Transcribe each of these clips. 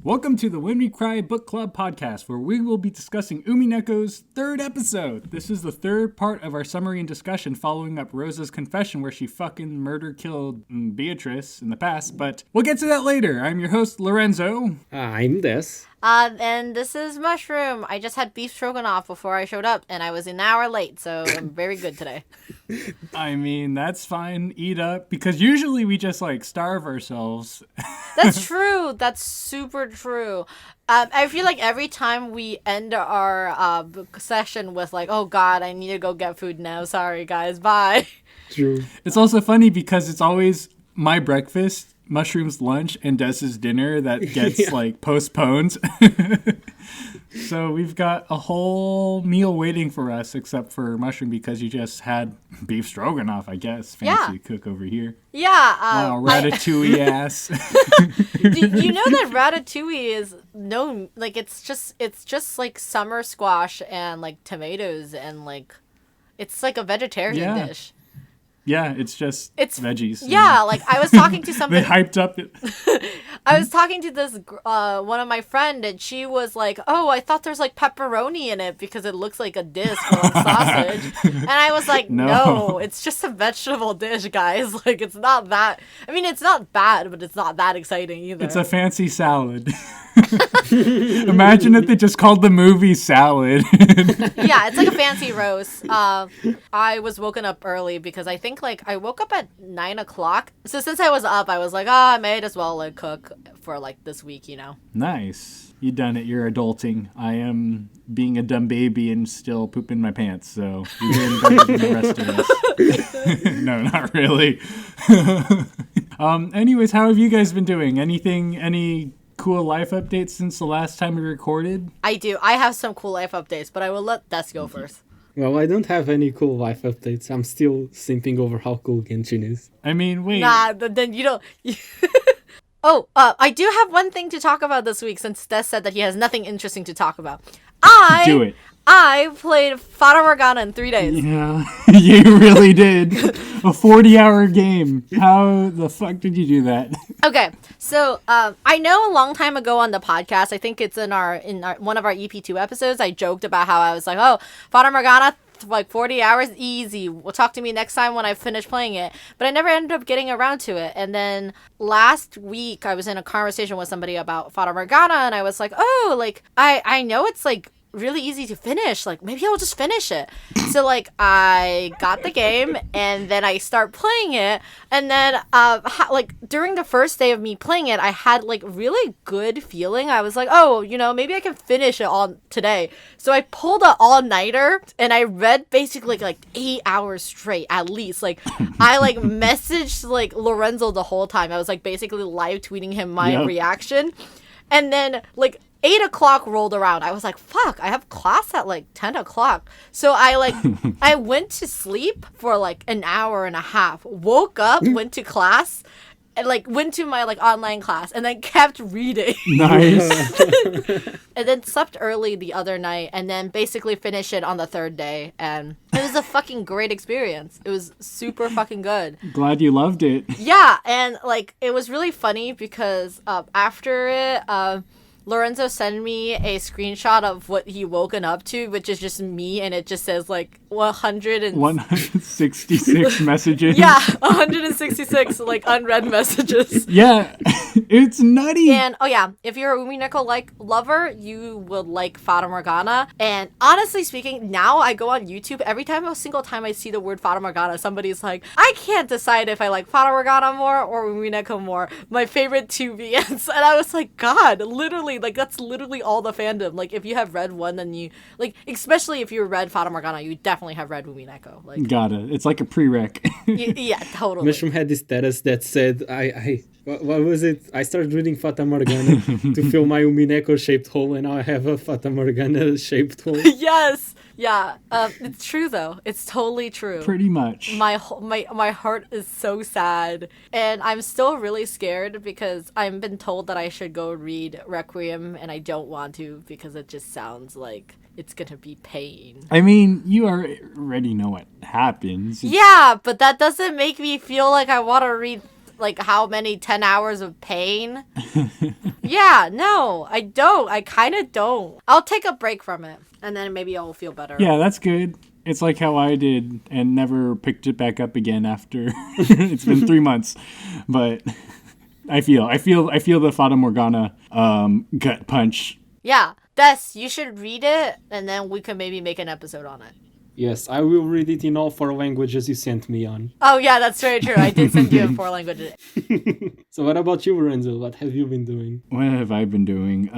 Welcome to the When We Cry Book Club podcast, where we will be discussing Umineko's third episode. This is the third part of our summary and discussion following up Rosa's confession where she fucking killed Beatrice in the past, but we'll get to that later. I'm your host, Lorenzo. I'm Des. And this is Mushroom. I just had beef stroganoff before I showed up, and I was an hour late, so I'm very good today. I mean, that's fine. Eat up, because usually we just, starve ourselves. That's true. That's super true. I feel like every time we end our session with, oh, God, I need to go get food now. Sorry, guys. Bye. True. It's also funny because it's always my breakfast, Mushroom's lunch, and Des's dinner that gets postponed. So we've got a whole meal waiting for us, except for Mushroom because you just had beef stroganoff, I guess. Fancy cook over here. Yeah. Wow, ratatouille ass. Do you know that ratatouille is it's just like summer squash and tomatoes and it's like a vegetarian dish. Yeah, it's veggies. Yeah, I was talking to somebody. They hyped up it. I was talking to this one of my friend, and she was like, "Oh, I thought there's pepperoni in it because it looks like a disc or sausage." And I was like, "No, it's just a vegetable dish, guys. It's not that. I mean, it's not bad, but it's not that exciting either." It's a fancy salad. Imagine if they just called the movie salad. Yeah, it's like a fancy roast. I was woken up early because I think I woke up at 9 o'clock. So since I was up, I was like, I might as well cook for this week, Nice. You done it. You're adulting. I am being a dumb baby and still pooping my pants. So you're doing better than the rest of us. No, not really. Anyways, how have you guys been doing? Any cool life updates since the last time we recorded? I do. I have some cool life updates, but I will let Des go first. Well, I don't have any cool life updates. I'm still simping over how cool Genshin is. I mean, wait. Nah, then you don't... I do have one thing to talk about this week since Des said that he has nothing interesting to talk about. Do it. I played Fata Morgana in 3 days. Yeah, you really did. A 40-hour game. How the fuck did you do that? Okay, so I know a long time ago on the podcast, I think it's in one of our EP2 episodes, I joked about how I was like, oh, Fata Morgana, 40 hours, easy. Well, talk to me next time when I finish playing it. But I never ended up getting around to it. And then last week, I was in a conversation with somebody about Fata Morgana, and I was like, oh, I know it's really easy to finish. Maybe I'll just finish it. So I got the game and then I start playing it, and then during the first day of me playing it, I had really good feeling. I was like, oh, maybe I can finish it all today. So I pulled an all-nighter and I read basically 8 hours straight at least. I messaged Lorenzo the whole time. I was basically live tweeting him my reaction, and then 8 o'clock rolled around. I was like, fuck, I have class at 10 o'clock. So I went to sleep for an hour and a half, woke up, went to class, and went to my online class, and then kept reading. Nice. And then slept early the other night, and then basically finished it on the third day. And it was a fucking great experience. It was super fucking good. Glad you loved it. Yeah, and it was really funny because after it, Lorenzo sent me a screenshot of what he woken up to, which is just me, and it just says 166 messages. Yeah, 166 unread messages. Yeah, it's nutty. And if you're a Umineko lover, you will like Fata Morgana. And honestly speaking, now I go on YouTube, every single time I see the word Fata Morgana, somebody's like, I can't decide if I like Fata Morgana more or Umineko more. My favorite two VNs. And I was like, God, literally. That's literally all the fandom. If you have read one, then you especially if you read Fata Morgana, you definitely have read Umineko. Gotta. It's like a prereq. Yeah, totally. Mushroom had this status that said, what was it? I started reading Fata Morgana to fill my Umineko shaped hole, and now I have a Fata Morgana shaped hole. Yes. Yeah, it's true though. It's totally true. Pretty much. My heart is so sad, and I'm still really scared because I've been told that I should go read Requiem, and I don't want to because it just sounds like it's gonna be pain. I mean, you already know what happens. Yeah, but that doesn't make me feel like I want to read how many 10 hours of pain. Yeah, no, I don't. I kind of don't. I'll take a break from it, and then maybe I'll feel better. Yeah, that's good. It's like how I did and never picked it back up again after it's been 3 months. But I feel the Fata Morgana gut punch. Yeah, Des, you should read it, and then we could maybe make an episode on it. Yes, I will read it in all 4 languages you sent me on. Oh yeah, that's very true. I did send you in 4 languages. So what about you, Lorenzo? What have you been doing? What have I been doing?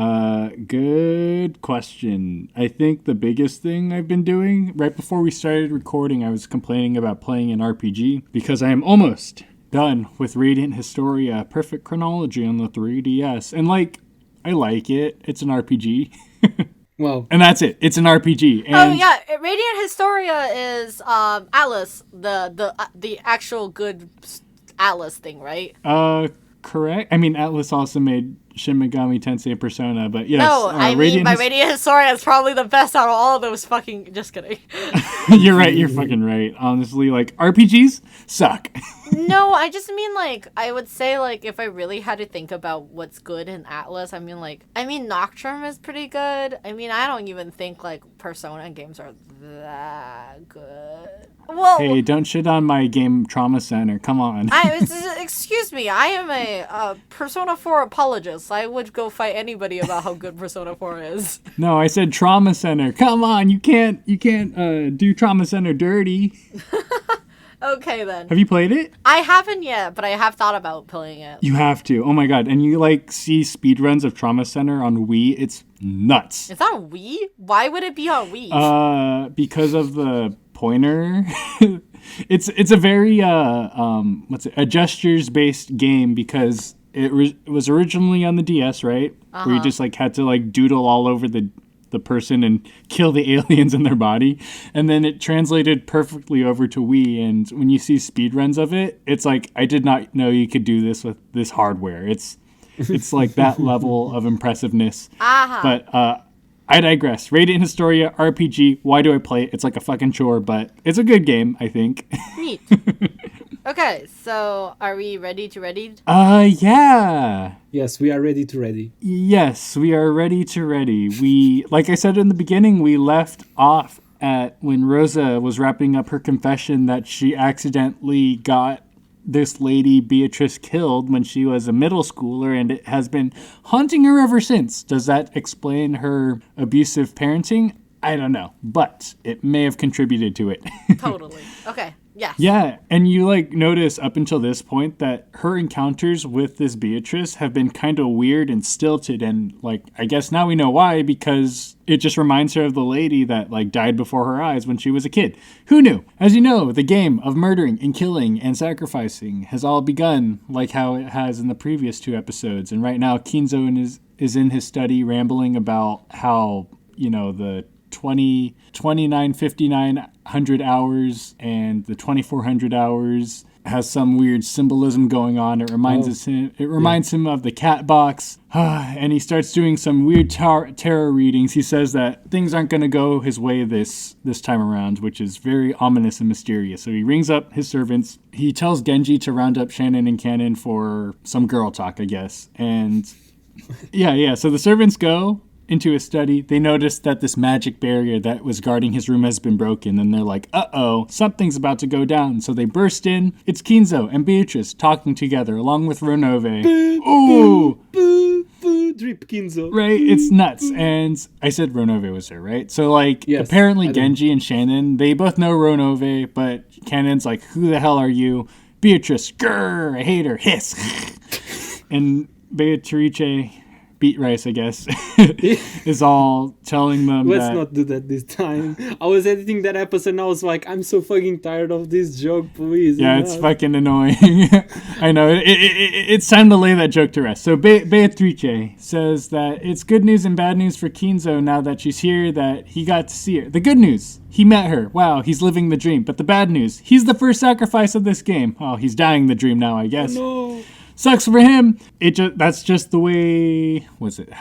Good question. I think the biggest thing I've been doing, right before we started recording, I was complaining about playing an RPG because I am almost done with Radiant Historia Perfect Chronology on the 3DS. And I like it. It's an RPG. Well, and that's it. It's an RPG. And oh yeah, Radiant Historia is Atlas, the actual good Atlas thing, right? Correct. I mean, Atlas also made Shin Megami Tensei Persona, but yes. No, I mean, Radiant Historia is probably the best out of all of those fucking... Just kidding. You're right. You're fucking right. Honestly, RPGs suck. No, I just mean, I would say, if I really had to think about what's good in Atlas, I mean, Nocturne is pretty good. I mean, I don't even think, Persona games are that good. Well, hey, don't shit on my game Trauma Center. Come on. Excuse me, I am a Persona 4 apologist. I would go fight anybody about how good Persona 4 is. No, I said Trauma Center. Come on, you can't do Trauma Center dirty. Okay, then. Have you played it? I haven't yet, but I have thought about playing it. You have to. Oh my god. And you see speedruns of Trauma Center on Wii. It's nuts. It's on Wii? Why would it be on Wii? Because of the pointer. It's a very a gestures based game because it was originally on the DS, right? Uh-huh. Where you just had to doodle all over the person and kill the aliens in their body, and then it translated perfectly over to Wii. And when you see speedruns of it, it's I did not know you could do this with this hardware. It's that level of impressiveness. Uh-huh. But I digress. Radiant Historia RPG. Why do I play it? It's a fucking chore, but it's a good game, I think. Neat. Okay, so are we ready to ready? Yeah. Yes, we are ready to ready. Yes, we are ready to ready. We, like I said in the beginning, we left off at when Rosa was wrapping up her confession that she accidentally got this lady Beatrice killed when she was a middle schooler, and it has been haunting her ever since. Does that explain her abusive parenting? I don't know, but it may have contributed to it. Totally. Okay. Yes. Yeah, and you notice up until this point that her encounters with this Beatrice have been kind of weird and stilted, and I guess now we know why, because it just reminds her of the lady that died before her eyes when she was a kid. Who knew? As you know, the game of murdering and killing and sacrificing has all begun like how it has in the previous 2 episodes, and right now Kinzo is in his study rambling about how, the 2,900 hours and the 2,400 hours has some weird symbolism going on. It reminds him of the cat box. And he starts doing some weird tarot readings. He says that things aren't going to go his way this time around, which is very ominous and mysterious. So he rings up his servants. He tells Genji to round up Shannon and Cannon for some girl talk, I guess. And yeah. So the servants go into his study. They notice that this magic barrier that was guarding his room has been broken, and they're like, uh-oh, something's about to go down. So they burst in. It's Kinzo and Beatrice talking together, along with Ronove. Ooh! Drip Kinzo. Right? It's nuts. And I said Ronove was her, right? So, yes, apparently Genji and Shannon, they both know Ronove, but Cannon's like, who the hell are you? Beatrice, grrr, I hate her, hiss. And Beatrice... Beat Rice, I guess, is all telling them Let's not do that this time. I was editing that episode and I was like, I'm so fucking tired of this joke, please. Yeah, it's fucking annoying. I know. It's time to lay that joke to rest. So Beatrice says that it's good news and bad news for Kinzo now that she's here, that he got to see her. The good news, he met her. Wow, he's living the dream. But the bad news, he's the first sacrifice of this game. Oh, he's dying the dream now, I guess. Oh, no. Sucks for him. That's just the way. What's it?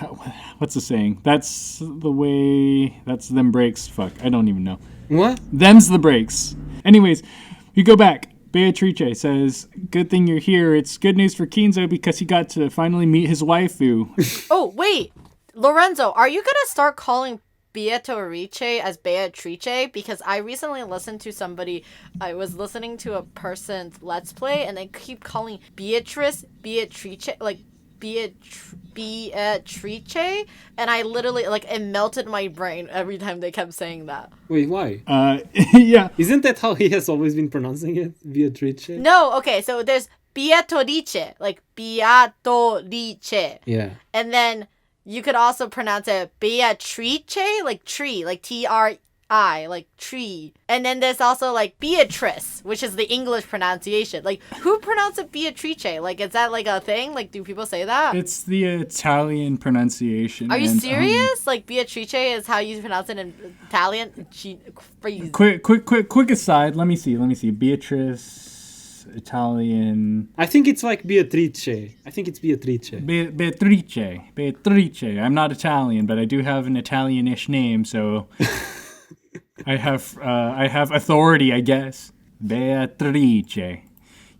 What's the saying? That's the way. That's them breaks. Fuck, I don't even know. What? Them's the breaks. Anyways, we go back. Beatrice says, good thing you're here. It's good news for Kinzo because he got to finally meet his waifu. Oh, wait. Lorenzo, are you going to start calling Beatrice as Beatrice? Because I recently listened to I was listening to a person's Let's Play, and they keep calling Beatrice, like, Beatrice, and I literally, like, it melted my brain every time they kept saying that. Wait, why? Yeah. Isn't that how he has always been pronouncing it? Beatrice? No, okay, so there's Beatrice, like Beatrice. Yeah. And then you could also pronounce it Beatrice, like tree, like Tri, like tree. And then there's also like Beatrice, which is the English pronunciation. Like, who pronounces it Beatrice? Like, is that like a thing? Like, do people say that? It's the Italian pronunciation. Are you serious? Like, Beatrice is how you pronounce it in Italian? Quick aside. Let me see. Beatrice, Italian. I think it's like Beatrice. I think it's Beatrice. Beatrice. I'm not Italian, but I do have an Italianish name, so I have authority, I guess. Beatrice.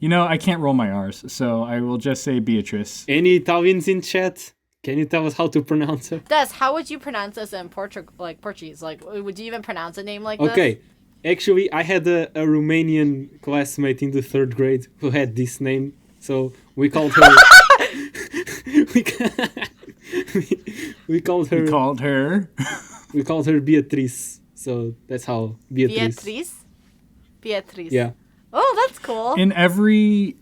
You know, I can't roll my R's, so I will just say Beatrice. Any Italians in chat? Can you tell us how to pronounce it? Des, how would you pronounce this in Portuguese? Like, would you even pronounce a name like this? Okay. Actually, I had a Romanian classmate in the 3rd grade who had this name, so we called her... we called her... We called her Beatrice, so that's how Beatrice. Beatrice. Yeah. Oh, that's cool. In every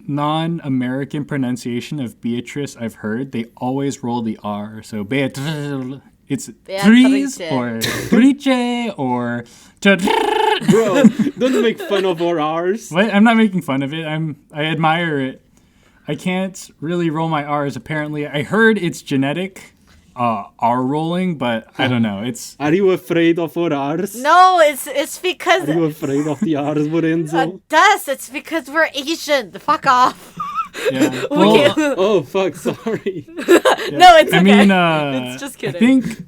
non-American pronunciation of Beatrice I've heard, they always roll the R, so Beatrice... It's Beatrice or Trice or... Bro, don't make fun of our R's. What? I'm not making fun of it. I admire it. I can't really roll my R's, apparently. I heard it's genetic, R rolling, but I don't know. Are you afraid of our R's? No, it's because... Are you afraid of the R's, Lorenzo? It's because we're Asian. Fuck off. Yeah. Oh, fuck, sorry. Yeah. No, it's okay. I mean, it's just kidding. I think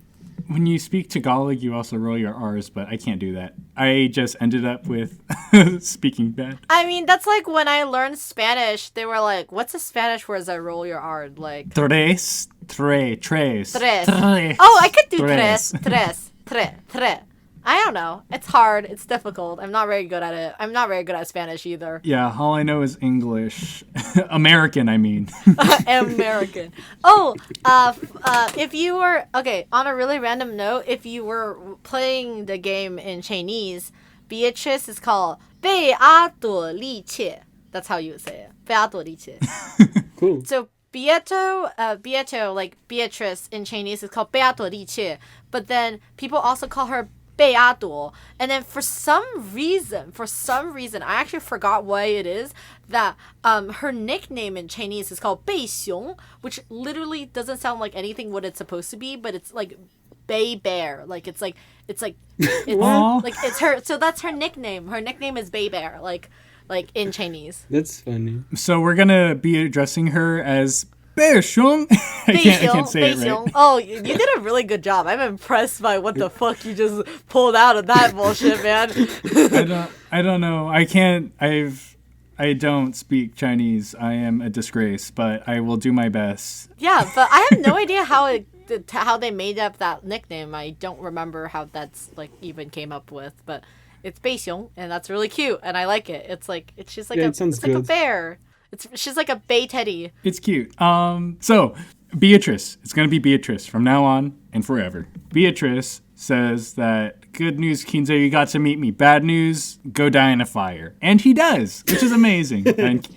when you speak Tagalog, you also roll your R's, but I can't do that. I just ended up with speaking bad. I mean, that's like when I learned Spanish, they were like, what's a Spanish word that roll your R? Like... Tres. Oh, I could do tres. I don't know. It's hard. It's difficult. I'm not very good at it. I'm not very good at Spanish either. Yeah, all I know is English. American, I mean. American. Oh, if you were... Okay, on a really random note, if you were playing the game in Chinese, Beatrice is called 贝阿朵丽切. That's how you would say it. 贝阿朵丽切. Cool. So, Beato, like Beatrice in Chinese is called 贝阿朵丽切. But then people also call her 贝阿朵. And then for some reason, I actually forgot why it is, that her nickname in Chinese is called 贝熊, which literally doesn't sound like anything what it's supposed to be, but it's like Bay Bear. Like it's her. So that's her nickname. Her nickname is Bay Bear. Like in Chinese. That's funny. So we're gonna be addressing her as 贝熊. I can't say it right. Oh, you did a really good job. I'm impressed by what the fuck you just pulled out of that bullshit, man. I don't know. I don't speak Chinese. I am a disgrace, but I will do my best. Yeah, but I have no idea how they made up that nickname. I don't remember how that's like even came up with, but it's 贝熊, and that's really cute, and I like it. It's just like a bear. She's like a bay teddy. It's cute. So Beatrice. It's gonna be Beatrice from now on and forever. Beatrice says that good news, Kinzo, you got to meet me. Bad news, go die in a fire. And he does, which is amazing. And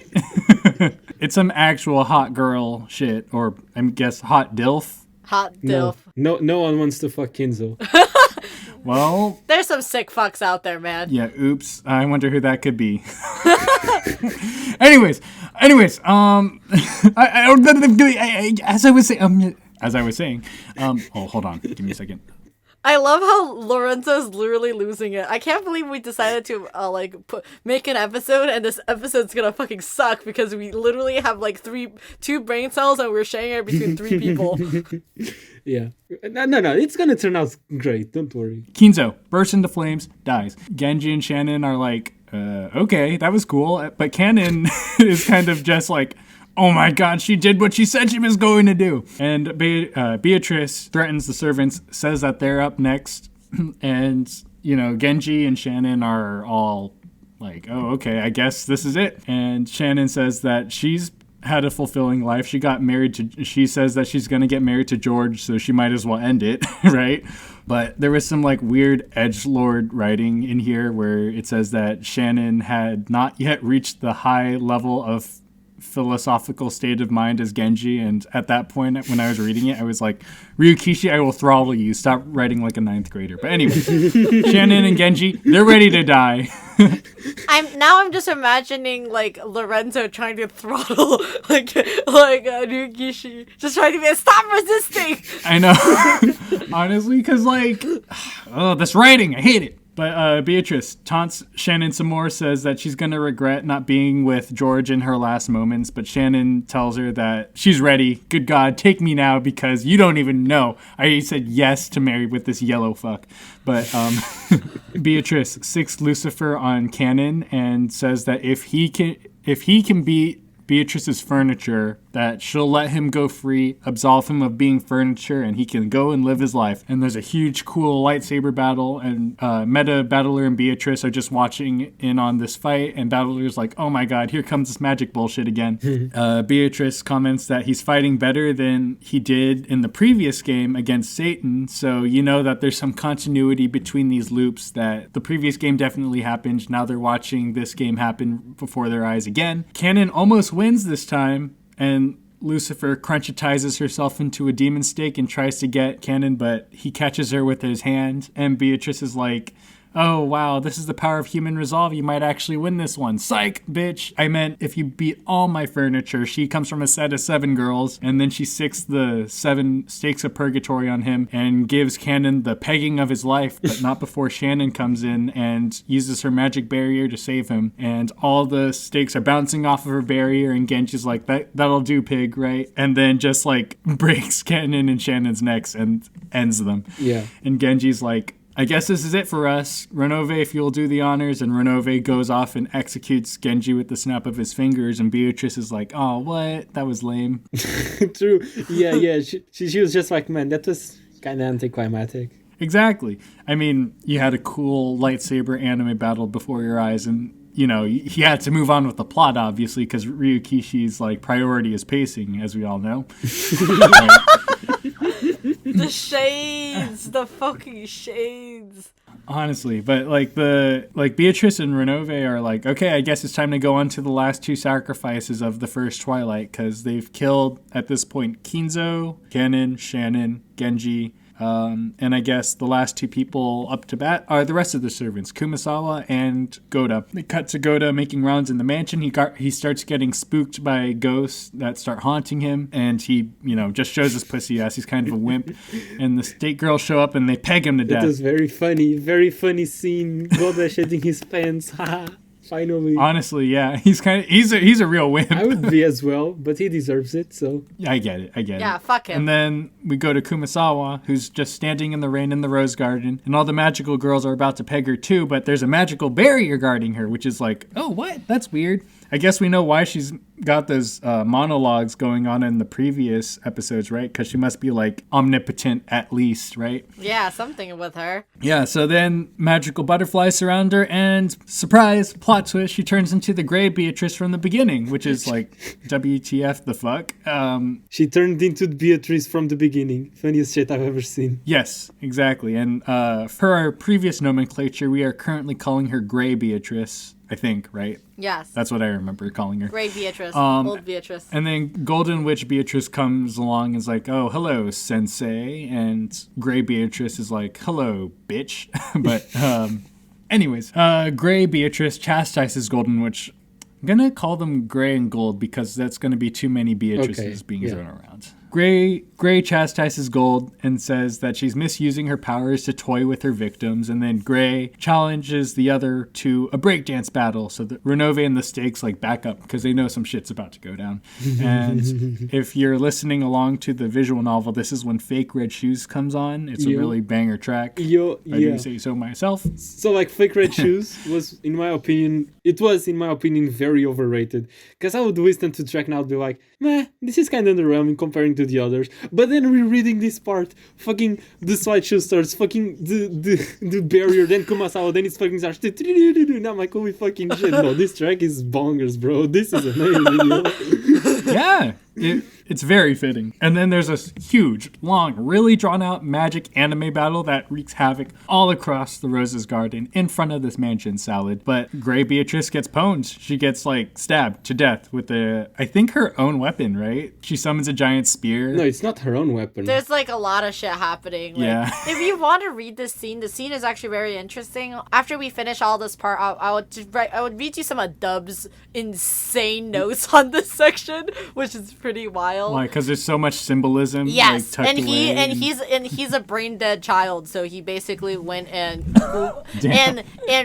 it's some actual hot girl shit, or I guess hot dilf. Hot dilf. No one wants to fuck Kinzo. Well, there's some sick fucks out there, man. Yeah, oops. I wonder who that could be. Anyways, as I was saying, hold on, give me a second. I love how Lorenzo's literally losing it. I can't believe we decided to make an episode, and this episode's gonna fucking suck because we literally have like two brain cells and we're sharing it between 3 people. Yeah. No, it's gonna turn out great. Don't worry. Kinzo bursts into flames, dies. Genji and Shannon are like Okay, that was cool. But Canon is kind of just like, oh my god, she did what she said she was going to do. And Beatrice threatens the servants, says that they're up next. And, Genji and Shannon are all like, oh, okay, I guess this is it. And Shannon says that she's had a fulfilling life. She says that she's going to get married to George, so she might as well end it, right? But there was some weird edgelord writing in here where it says that Shannon had not yet reached the high level of philosophical state of mind as Genji, and at that point when I was reading it I was like, Ryukishi, I will throttle you, stop writing like a 9th grader. But anyway, Shannon and Genji, they're ready to die. I'm just imagining Lorenzo trying to throttle Ryukishi, just trying to be stop resisting. I know. Honestly, because this writing, I hate it. But Beatrice taunts Shannon some more, says that she's going to regret not being with George in her last moments. But Shannon tells her that she's ready. Good God, take me now because you don't even know. I said yes to marry with this yellow fuck. But Beatrice sicks Lucifer on Canon and says that if he can beat Beatrice's furniture, that she'll let him go free, absolve him of being furniture, and he can go and live his life. And there's a huge, cool lightsaber battle, and Meta, Battler, and Beatrice are just watching in on this fight, and Battler's like, oh my god, here comes this magic bullshit again. Beatrice comments that he's fighting better than he did in the previous game against Satan, so that there's some continuity between these loops, that the previous game definitely happened, now they're watching this game happen before their eyes again. Canon almost wins this time, and Lucifer crunchitizes herself into a demon stake and tries to get Canon, but he catches her with his hand, and Beatrice is like, oh wow, this is the power of human resolve, you might actually win this one. Psych, bitch. I meant if you beat all my furniture. She comes from a set of 7 girls, and then she sicks the 7 stakes of purgatory on him and gives Canon the pegging of his life, but not before Shannon comes in and uses her magic barrier to save him. And all the stakes are bouncing off of her barrier, and Genji's like, that'll do, pig, right? And then just breaks Canon and Shannon's necks and ends them. Yeah. And Genji's like, I guess this is it for us. Renove, if you'll do the honors. And Renove goes off and executes Genji with the snap of his fingers. And Beatrice is like, oh, what? That was lame. True. Yeah. She was just like, man, that was kind of anticlimactic. Exactly. I mean, you had a cool lightsaber anime battle before your eyes. And, he had to move on with the plot, obviously, because Ryukishi's priority is pacing, as we all know. The shades, the fucking shades. Honestly, but Beatrice and Renove are like, okay, I guess it's time to go on to the last 2 sacrifices of the first Twilight, because they've killed at this point Kinzo, Canon, Shannon, Genji. And I guess the last 2 people up to bat are the rest of the servants, Kumasawa and Goda. They cut to Goda making rounds in the mansion. He starts getting spooked by ghosts that start haunting him, and he, just shows his pussy ass. He's kind of a wimp. And the state girls show up and they peg him to death. It was very funny scene. Goda shedding his pants. Haha. Finally. Honestly, yeah. He's a real wimp. I would be as well, but he deserves it, so. Yeah, I get it. Yeah, fuck him. And then we go to Kumasawa, who's just standing in the rain in the rose garden, and all the magical girls are about to peg her too, but there's a magical barrier guarding her, which is like, oh, what? That's weird. I guess we know why she's got those monologues going on in the previous episodes, right? Because she must be omnipotent at least, right? Yeah, something with her. Yeah, so then magical butterflies surround her, and surprise, plot twist, she turns into the gray Beatrice from the beginning, which is WTF the fuck? She turned into Beatrice from the beginning. Funniest shit I've ever seen. Yes, exactly. And for our previous nomenclature, we are currently calling her gray Beatrice. I think, right? Yes. That's what I remember calling her. Gray Beatrice. Old Beatrice. And then Golden Witch Beatrice comes along and is like, oh, hello, sensei. And Gray Beatrice is like, hello, bitch. But anyways, Gray Beatrice chastises Golden Witch. I'm going to call them Gray and Gold because that's going to be too many Beatrices being thrown around. Gray chastises Gold and says that she's misusing her powers to toy with her victims, and then Gray challenges the other to a breakdance battle so that Renove and the Stakes like back up because they know some shit's about to go down. And if you're listening along to the visual novel, this is when Fake Red Shoes comes on. It's a really banger track. I do say so myself. So like Fake Red Shoes was, in my opinion, very overrated. Because I would listen to the track now and be like, meh, this is kind of underwhelming comparing to the others. But then rereading this part, fucking the slideshow starts, fucking the barrier, then Kumasawa, then it's fucking starts. And I'm like, holy fucking shit, no, this track is bongers, bro. This is amazing. Yeah. It's very fitting. And then there's a huge, long, really drawn out magic anime battle that wreaks havoc all across the Rose's Garden in front of this mansion salad. But Gray Beatrice gets pwned. She gets like stabbed to death with I think her own weapon, right? She summons a giant spear. No, it's not her own weapon. There's like a lot of shit happening. Like, yeah. If you want to read this scene, the scene is actually very interesting. After we finish all this part, I would read you some of Dub's insane notes on this section, which is pretty wild. Why? Because there's so much symbolism. Yes, like, he's a brain dead child, so he basically went and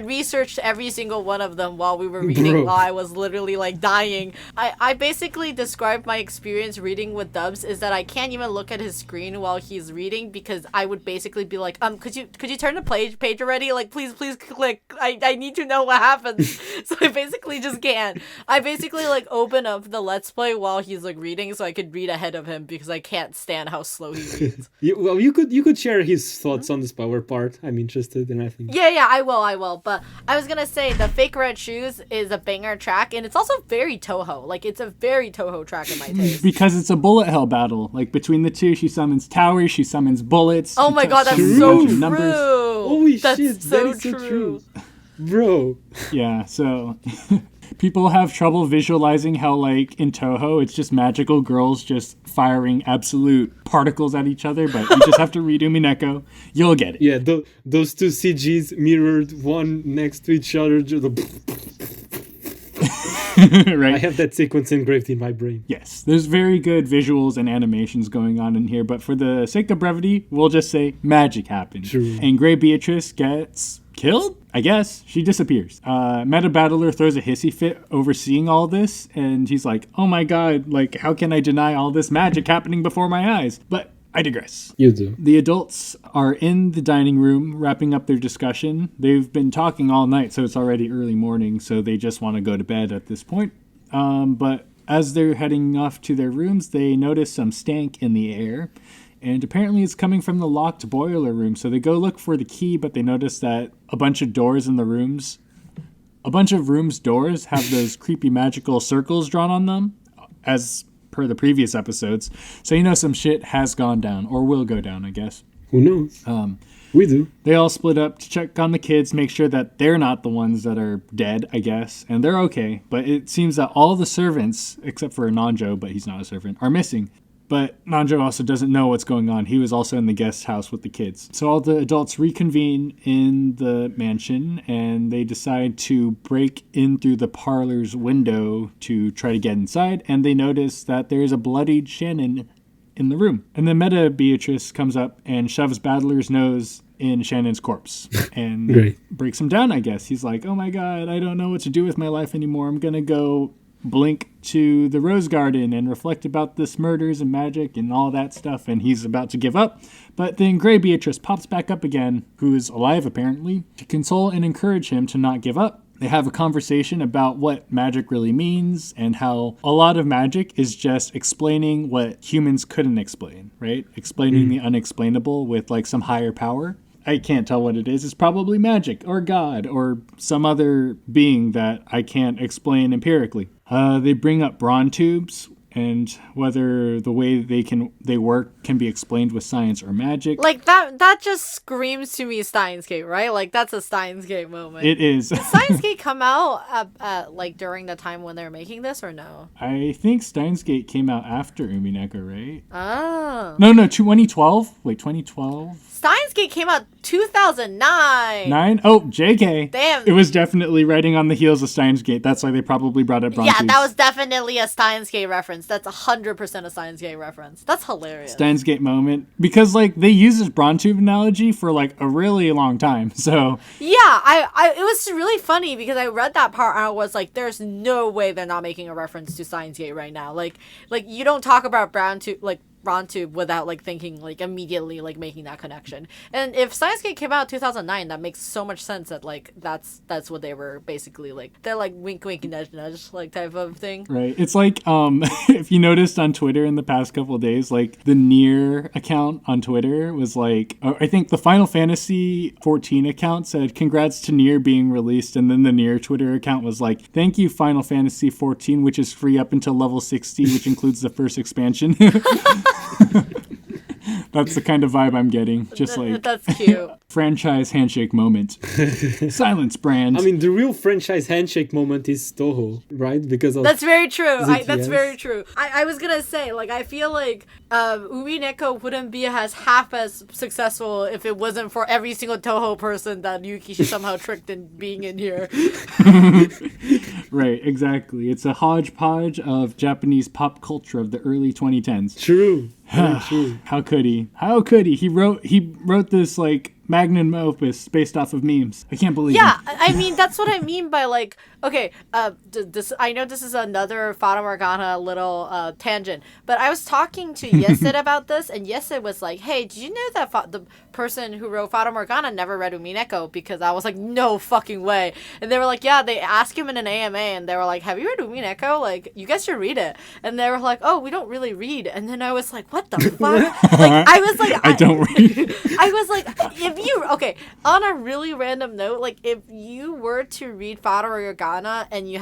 researched every single one of them while we were reading. While I was literally like dying. I basically described my experience reading with Dubs is that I can't even look at his screen while he's reading because I would basically be like, could you turn the page already? Like, please click. I need to know what happens. So I basically just can't. I basically like open up the Let's Play while he's like reading so I could read ahead of him because I can't stand how slow he reads. You could share his thoughts on this power part. I'm interested, and I think. Yeah, I will. But I was gonna say the Fake Red Shoes is a banger track, and it's also very Toho. Like it's a very Toho track in my taste. Because it's a bullet hell battle. Like between the two, she summons towers, she summons bullets. Oh my god, that's so true. Holy shit, that is so true. Bro. Yeah, so people have trouble visualizing how, like, in Toho, it's just magical girls just firing absolute particles at each other, but you just have to read Umineko. You'll get it. Yeah, those two CGs mirrored one next to each other. Right? I have that sequence engraved in my brain. Yes, there's very good visuals and animations going on in here, but for the sake of brevity, we'll just say magic happened. True. And Gray Beatrice gets killed? I guess. She disappears. Meta Battler throws a hissy fit overseeing all this, and he's like, oh my god, like, how can I deny all this magic happening before my eyes? But I digress. You do. The adults are in the dining room wrapping up their discussion. They've been talking all night, so it's already early morning, so they just want to go to bed at this point. But as they're heading off to their rooms, they notice some stank in the air. And apparently it's coming from the locked boiler room. So they go look for the key, but they notice that a bunch of rooms' doors have those creepy magical circles drawn on them, as per the previous episodes. So some shit has gone down, or will go down, I guess. Who knows? We do. They all split up to check on the kids, make sure that they're not the ones that are dead, I guess. And they're okay. But it seems that all the servants, except for Nanjo, but he's not a servant, are missing. But Nanjo also doesn't know what's going on. He was also in the guest house with the kids. So all the adults reconvene in the mansion, and they decide to break in through the parlor's window to try to get inside. And they notice that there is a bloodied Shannon in the room. And then Meta Beatrice comes up and shoves Battler's nose in Shannon's corpse and breaks him down, I guess. He's like, oh my god, I don't know what to do with my life anymore. I'm going to go blink to the Rose Garden and reflect about this murders and magic and all that stuff, and he's about to give up. But then Gray Beatrice pops back up again, who is alive apparently, to console and encourage him to not give up. They have a conversation about what magic really means and how a lot of magic is just explaining what humans couldn't explain, right? Explaining the unexplainable with like some higher power. I can't tell what it is. It's probably magic or God or some other being that I can't explain empirically. They bring up brawn tubes and whether the way they work can be explained with science or magic. Like that just screams to me Steins Gate, right? Like that's a Steins Gate moment. It is. Did Steins Gate come out like during the time when they were making this or no? I think Steins Gate came out after Umineko, right? Oh. No, 2012. Wait, 2012? Steins Gate came out 2009. 9? Oh, JK. Damn. It was definitely riding on the heels of Steins Gate. That's why they probably brought up Bronte. Yeah, that was definitely a Steins Gate reference. That's 100% a Steins Gate reference. That's hilarious. Steins Gate moment. Because, like, they use this Brontube analogy for, like, a really long time. So... Yeah, it was really funny because I read that part and I was like, there's no way they're not making a reference to Steins Gate right now. Like you don't talk about Brontube without like thinking like immediately like making that connection. And if Steins Gate came out in 2009, that makes so much sense that like that's what they were basically like. They're like wink wink nudge nudge like type of thing. Right. It's like if you noticed on Twitter in the past couple of days, like the Nier account on Twitter was like, I think the Final Fantasy 14 account said congrats to Nier being released, and then the Nier Twitter account was like, thank you Final Fantasy 14, which is free up until level 60, which includes the first expansion. That's the kind of vibe I'm getting. Just like that's cute. Franchise handshake moment. Silence brand. I mean, the real franchise handshake moment is Toho, right? Because of that's very true. That's ZTS. very true. I was gonna say, like, I feel like Umineko wouldn't be half as successful if it wasn't for every single Toho person that Yukishi somehow tricked in being in here. Right, exactly. It's a hodgepodge of Japanese pop culture of the early 2010s. True. Very true. How could he? How could he? He wrote this like magnum opus based off of memes. I can't believe it. I mean, that's what I mean by like, okay, this, I know this is another Fata Morgana little tangent, but I was talking to Yesid about this, and Yesid was like, hey, did you know that the person who wrote Fata Morgana never read Umineko? Because I was like, no fucking way. And they were like, yeah, they asked him in an AMA, and they were like, have you read Umineko? Like, you guys should read it. And they were like, oh, we don't really read. And then I was like, what the fuck? Like, I was like, I don't read. I was like, okay, on a really random note, like, if you were to read Fata Morgana and you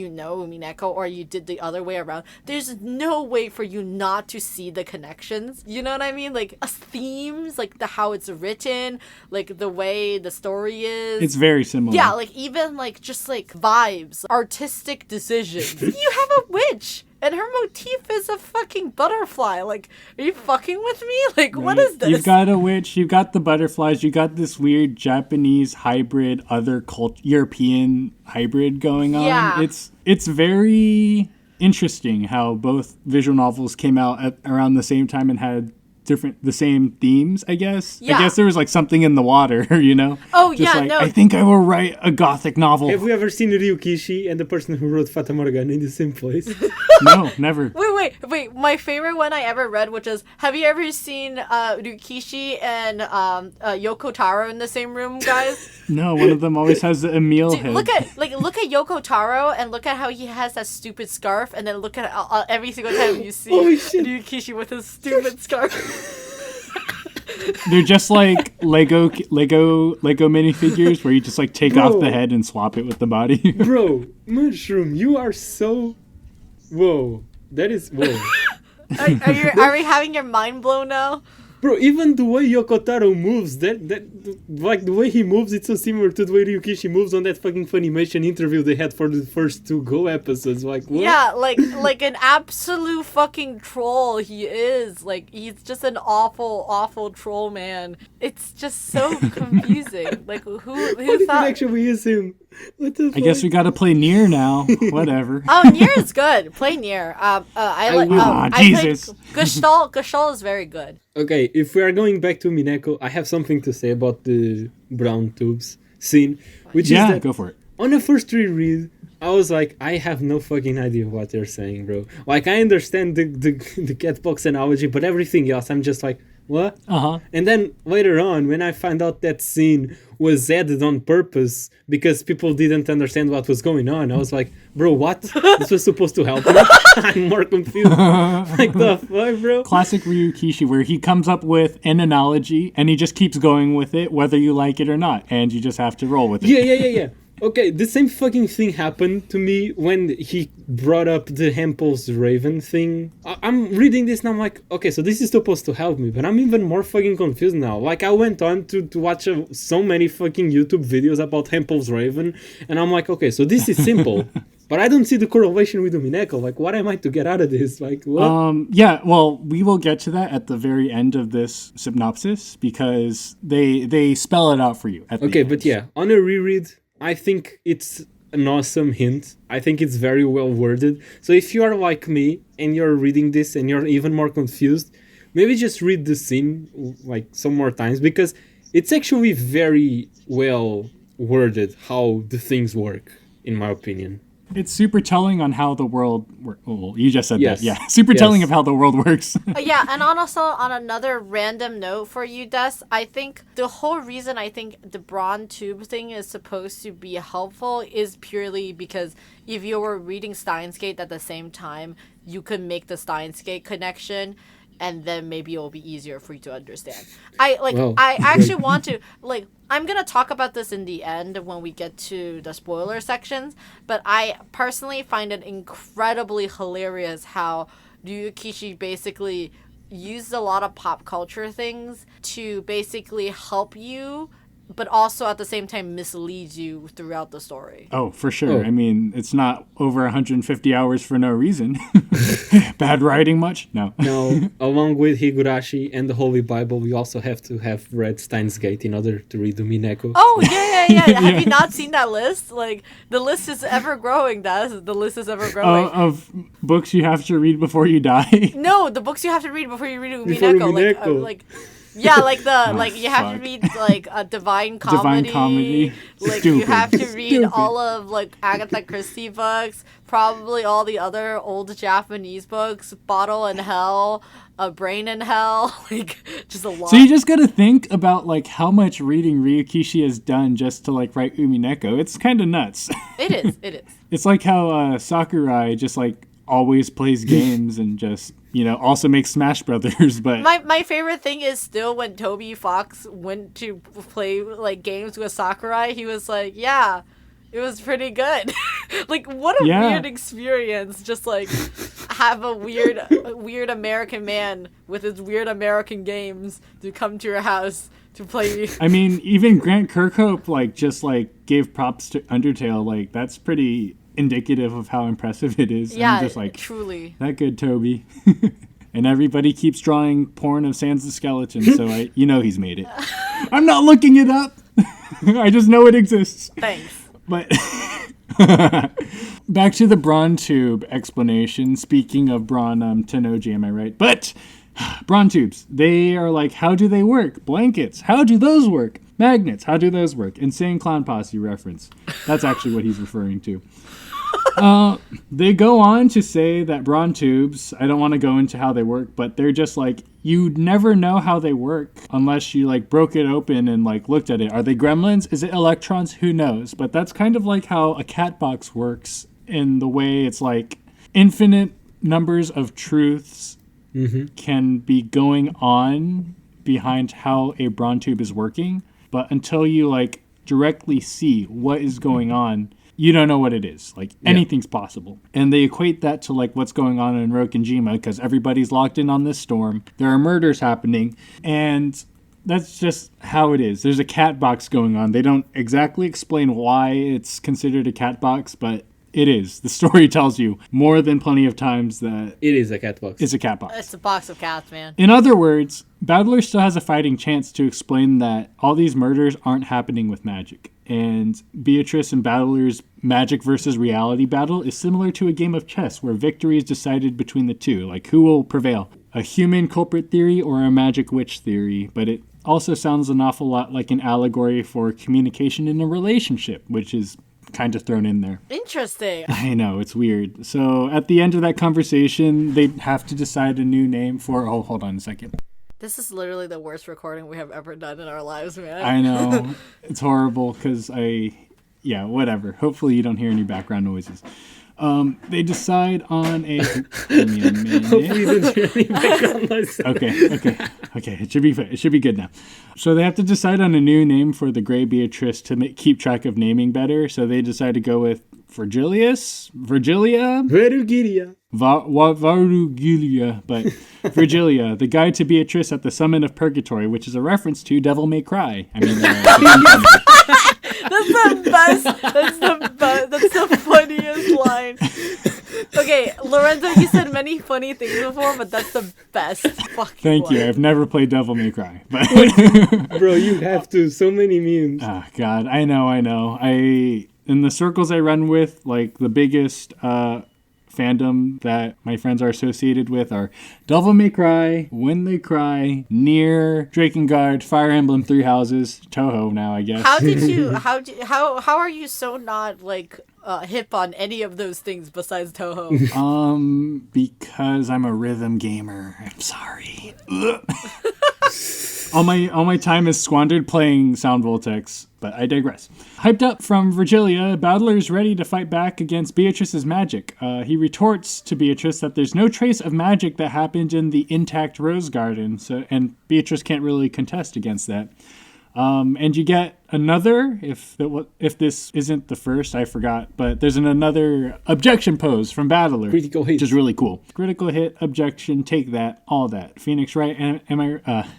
know Umineko, or you did the other way around, there's no way for you not to see the connections. You know what I mean? Like, themes, like how it's written, like the way the story is. It's very similar. Yeah, like even like just like vibes, artistic decisions. You have a witch. And her motif is a fucking butterfly. Like, are you fucking with me? Like, right. What is this? You've got a witch, you've got the butterflies, you got this weird Japanese hybrid, European hybrid going on. Yeah. It's very interesting how both visual novels came out at around the same time and had the same themes, I guess. Yeah. I guess there was like something in the water, you know? Oh, just yeah, like, no. I think I will write a gothic novel. Have we ever seen Ryukishi and the person who wrote Fata Morgana in the same place? No, never. Wait. My favorite one I ever read, which is, have you ever seen Ryukishi and Yoko Taro in the same room, guys? No, one of them always has the Emil head. Look at Yoko Taro and look at how he has that stupid scarf, and then look at every single time you see Ryukishi with his stupid scarf. They're just like Lego minifigures where you just like take off the head and swap it with the body. Bro, Mushroom, you are so... Whoa. That is... Whoa. Are we having your mind blown now? Bro, even the way Yoko Taro moves, like the way he moves, it's so similar to the way Ryukishi moves on that fucking Funimation interview they had for the first 2 Go episodes. Like, what? Yeah, like an absolute fucking troll he is. Like, he's just an awful, awful troll man. It's just so confusing. Like, who What thought... actually is him? What the fuck? I guess we gotta play Nier now. Whatever. Oh, Nier is good. Play Nier. Jesus. Gestalt is very good. Okay, if we are going back to Umineko, I have something to say about the brown tubes scene, which is that go for it. on a first reread, I was like, I have no fucking idea what they're saying, bro. Like, I understand the cat box analogy, but everything else, I'm just like, what? Uh-huh. And then later on, when I found out that scene was added on purpose because people didn't understand what was going on, I was like, bro, what? This was supposed to help me? I'm more confused. Like, the fuck, bro? Classic Ryukishi, where he comes up with an analogy and he just keeps going with it, whether you like it or not, and you just have to roll with it. Yeah. Okay, the same fucking thing happened to me when he brought up the Hempel's Raven thing. I'm reading this and I'm like, okay, so this is supposed to help me, but I'm even more fucking confused now. Like, I went on to watch so many fucking YouTube videos about Hempel's Raven, and I'm like, okay, so this is simple. But I don't see the correlation with Umineko. Like, what am I to get out of this? Like, what? Yeah, well, we will get to that at the very end of this synopsis because they spell it out for you at the Okay, end. but yeah, on a reread, I think it's an awesome hint. I think it's very well worded. So if you are like me and you're reading this and you're even more confused, maybe just read the scene like some more times because it's actually very well worded how the things work, in my opinion. It's super telling on how the world works. Well, you just said Yes. that. Yeah, super telling of how the world works. Yeah, and also on another random note for you, Des, I think the whole reason I think the Braun tube thing is supposed to be helpful is purely because if you were reading Steins Gate at the same time, you could make the Steins Gate connection, and then maybe it will be easier for you to understand. I actually want to I'm gonna talk about this in the end when we get to the spoiler sections, but I personally find it incredibly hilarious how Ryukishi basically used a lot of pop culture things to basically help you, but also at the same time misleads you throughout the story. Oh, for sure. Oh. I mean, it's not over 150 hours for no reason. Bad writing much? No. Now, along with Higurashi and the Holy Bible, we also have to have read Steins Gate in order to read Umineko. Oh, yeah. Have you not seen that list? Like, the list is ever growing, Des. The list is ever growing. Of books you have to read before you die. No, the books you have to read before you read Umineko. Before Umineko. Yeah, like the Oh, like you have to fuck. read like a Divine Comedy. Divine Comedy. Like you Stupid. have to read Stupid. all of like Agatha Christie books, probably all the other old Japanese books, Bottle in Hell, A Brain in Hell, like just a lot. So you just gotta think about like how much reading Ryukishi has done just to like write Umineko. It's kind of nuts. It is. It's like how Sakurai just like always plays games and just, also makes Smash Brothers, but My favorite thing is still when Toby Fox went to play like games with Sakurai, he was like, yeah, it was pretty good. Like, what a Yeah. weird experience. Just like have a weird American man with his weird American games to come to your house to play. I mean, even Grant Kirkhope just gave props to Undertale. Like, that's pretty indicative of how impressive it is. Yeah, I'm just like, truly. that good, Toby. And everybody keeps drawing porn of Sans the Skeleton, so he's made it. I'm not looking it up. I just know it exists. Thanks. But back to the Braun tube explanation. Speaking of Braun Tenoji, am I right? But Braun tubes, they are like, how do they work? Blankets, how do those work? Magnets, how do those work? Insane Clown Posse reference. That's actually what he's referring to. They go on to say that Braun tubes, I don't want to go into how they work, but they're just like, you'd never know how they work unless you broke it open and looked at it. Are they gremlins? Is it electrons? Who knows? But that's kind of like how a cat box works in the way it's like infinite numbers of truths can be going on behind how a Braun tube is working. But until you directly see what is going on, you don't know what it is. Anything's possible. And they equate that to what's going on in Rokenjima because everybody's locked in on this storm. There are murders happening. And that's just how it is. There's a cat box going on. They don't exactly explain why it's considered a cat box, but it is. The story tells you more than plenty of times that It is a cat box. it's a cat box. It's a box of cats, man. In other words, Battler still has a fighting chance to explain that all these murders aren't happening with magic. And Beatrice and Battler's magic versus reality battle is similar to a game of chess where victory is decided between the two. Who will prevail? A human culprit theory or a magic witch theory? But it also sounds an awful lot like an allegory for communication in a relationship, which is kind of thrown in there. Interesting. I know, it's weird. So at the end of that conversation, they'd have to decide a new name for... Oh, hold on a second. This is literally the worst recording we have ever done in our lives, man. I know. It's horrible because whatever. Hopefully you don't hear any background noises. They decide on a... Give me a minute. Hopefully you didn't hear any background noise. Okay. It should be good now. So they have to decide on a new name for the Gray Beatrice to keep track of naming better. So they decide to go with Virgilia, Verugilia. Varugilia, but Virgilia, the guide to Beatrice at the summit of purgatory, which is a reference to Devil May Cry. I mean, That's the best. That's the funniest line. Okay, Lorenzo, you said many funny things before, but that's the best fucking Thank you. line. I've never played Devil May Cry, but Bro, you have to. So many memes. oh God, I know. In the circles I run with, like the biggest fandom that my friends are associated with are Devil May Cry, When They Cry, Nier, Drakengard, Fire Emblem Three Houses, Toho now, I guess. How are you so not like hip on any of those things besides Toho? Because I'm a rhythm gamer. I'm sorry. All my time is squandered playing Sound Voltex, but I digress. Hyped up from Virgilia, Battler is ready to fight back against Beatrice's magic. He retorts to Beatrice that there's no trace of magic that happened in the intact Rose Garden, and Beatrice can't really contest against that. And you get another, if this isn't the first, I forgot, but there's another objection pose from Battler. Critical hit. Which is really cool. Critical hit, objection, take that, all that. Phoenix Wright,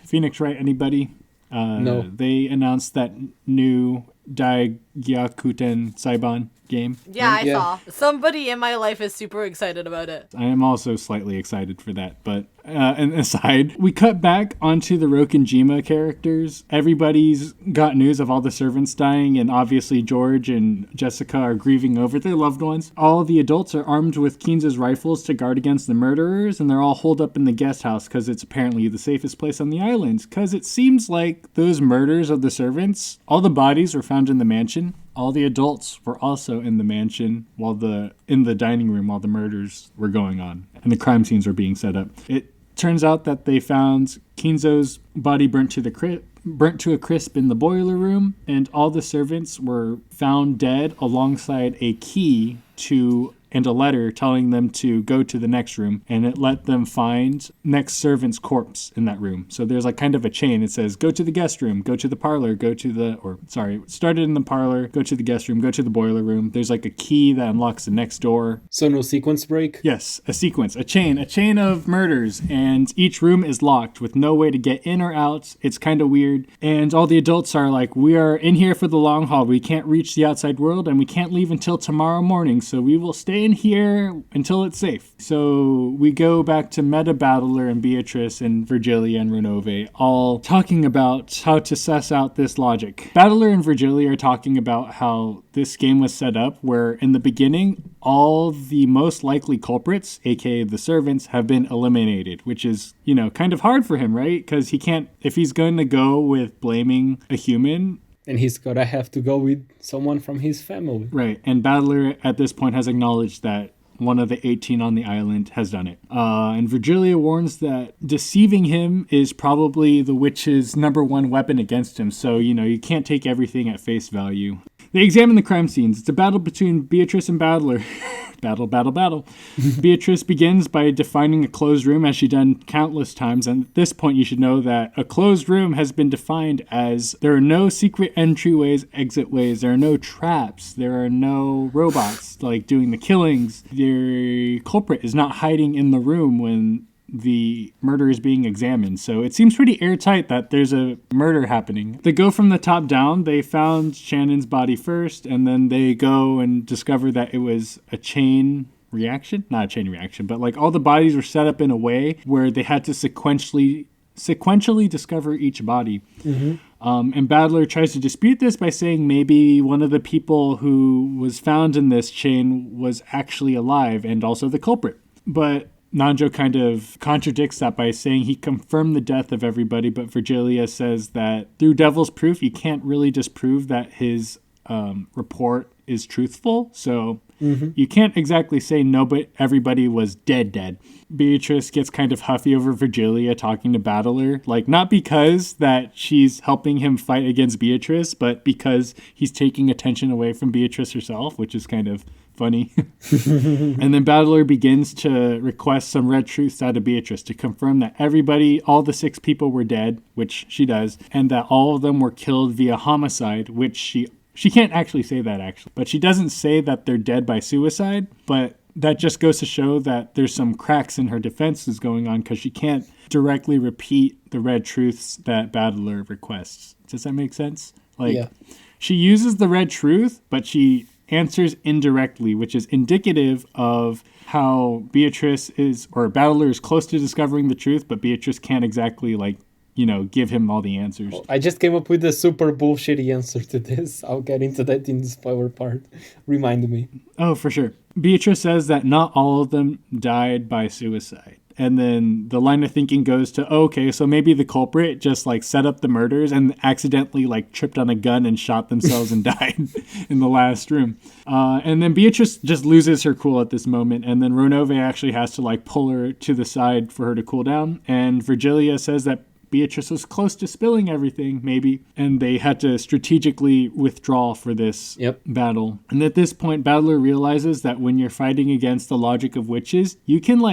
Phoenix Wright, anybody? No. They announced that new Gyakuten Saiban game. Yeah, I saw. Somebody in my life is super excited about it. I am also slightly excited for that, but an aside, we cut back onto the Rokenjima characters. Everybody's got news of all the servants dying, and obviously George and Jessica are grieving over their loved ones. All of the adults are armed with Kinzo's rifles to guard against the murderers, and they're all holed up in the guest house because it's apparently the safest place on the island. Because it seems like those murders of the servants, all the bodies were found in the mansion. All the adults were also in the mansion in the dining room while the murders were going on and the crime scenes were being set up. It turns out that they found Kinzo's body burnt to a crisp in the boiler room, and all the servants were found dead alongside a key and a letter telling them to go to the next room, and it let them find next servant's corpse in that room. So there's like kind of a chain. It says, go to the guest room, go to the parlor, it started in the parlor, go to the guest room, go to the boiler room. There's like a key that unlocks the next door. So no sequence break? Yes, a sequence, a chain of murders, and each room is locked with no way to get in or out. It's kind of weird. And all the adults are like, we are in here for the long haul. We can't reach the outside world, and we can't leave until tomorrow morning, so we will stay in here until it's safe. So we go back to Meta Battler and Beatrice and Virgilia and Renove, all talking about how to suss out this logic. Battler and Virgilia are talking about how this game was set up where in the beginning, all the most likely culprits, aka the servants, have been eliminated, which is, kind of hard for him, right? Because he can't, if he's going to go with blaming a human, and he's gotta have to go with someone from his family. Right, and Battler at this point has acknowledged that one of the 18 on the island has done it. And Virgilia warns that deceiving him is probably the witch's number one weapon against him, so, you can't take everything at face value. They examine the crime scenes. It's a battle between Beatrice and Battler. Battle. Beatrice begins by defining a closed room as she's done countless times. And at this point, you should know that a closed room has been defined as there are no secret entryways, exit ways. There are no traps. There are no robots like doing the killings. The culprit is not hiding in the room when the murder is being examined. So it seems pretty airtight that there's a murder happening. They go from the top down. They found Shannon's body first, and then they go and discover that it was a chain reaction. Not a chain reaction, but like all the bodies were set up in a way where they had to sequentially discover each body. Mm-hmm. And Battler tries to dispute this by saying maybe one of the people who was found in this chain was actually alive and also the culprit. But Nanjo kind of contradicts that by saying he confirmed the death of everybody, but Virgilia says that through devil's proof, you can't really disprove that his report is truthful. So You can't exactly say no, but everybody was dead. Beatrice gets kind of huffy over Virgilia talking to Battler, like not because that she's helping him fight against Beatrice, but because he's taking attention away from Beatrice herself, which is kind of funny. And then Battler begins to request some red truths out of Beatrice to confirm that everybody, all the 6 people were dead, which she does, and that all of them were killed via homicide, which she can't actually say that actually, but she doesn't say that they're dead by suicide, but that just goes to show that there's some cracks in her defenses going on because she can't directly repeat the red truths that Battler requests. Does that make sense? She uses the red truth, but she answers indirectly, which is indicative of how Beatrice is, or Battler is close to discovering the truth, but Beatrice can't exactly give him all the answers. I just came up with a super bullshitty answer to this. I'll get into that in the spoiler part. Remind me. Oh, for sure. Beatrice says that not all of them died by suicide. And then the line of thinking goes to, okay, so maybe the culprit just set up the murders and accidentally tripped on a gun and shot themselves and died in the last room. And then Beatrice just loses her cool at this moment. And then Ronove actually has to pull her to the side for her to cool down. And Virgilia says that Beatrice was close to spilling everything, maybe, and they had to strategically withdraw for this battle. And at this point, Battler realizes that when you're fighting against the logic of witches, you can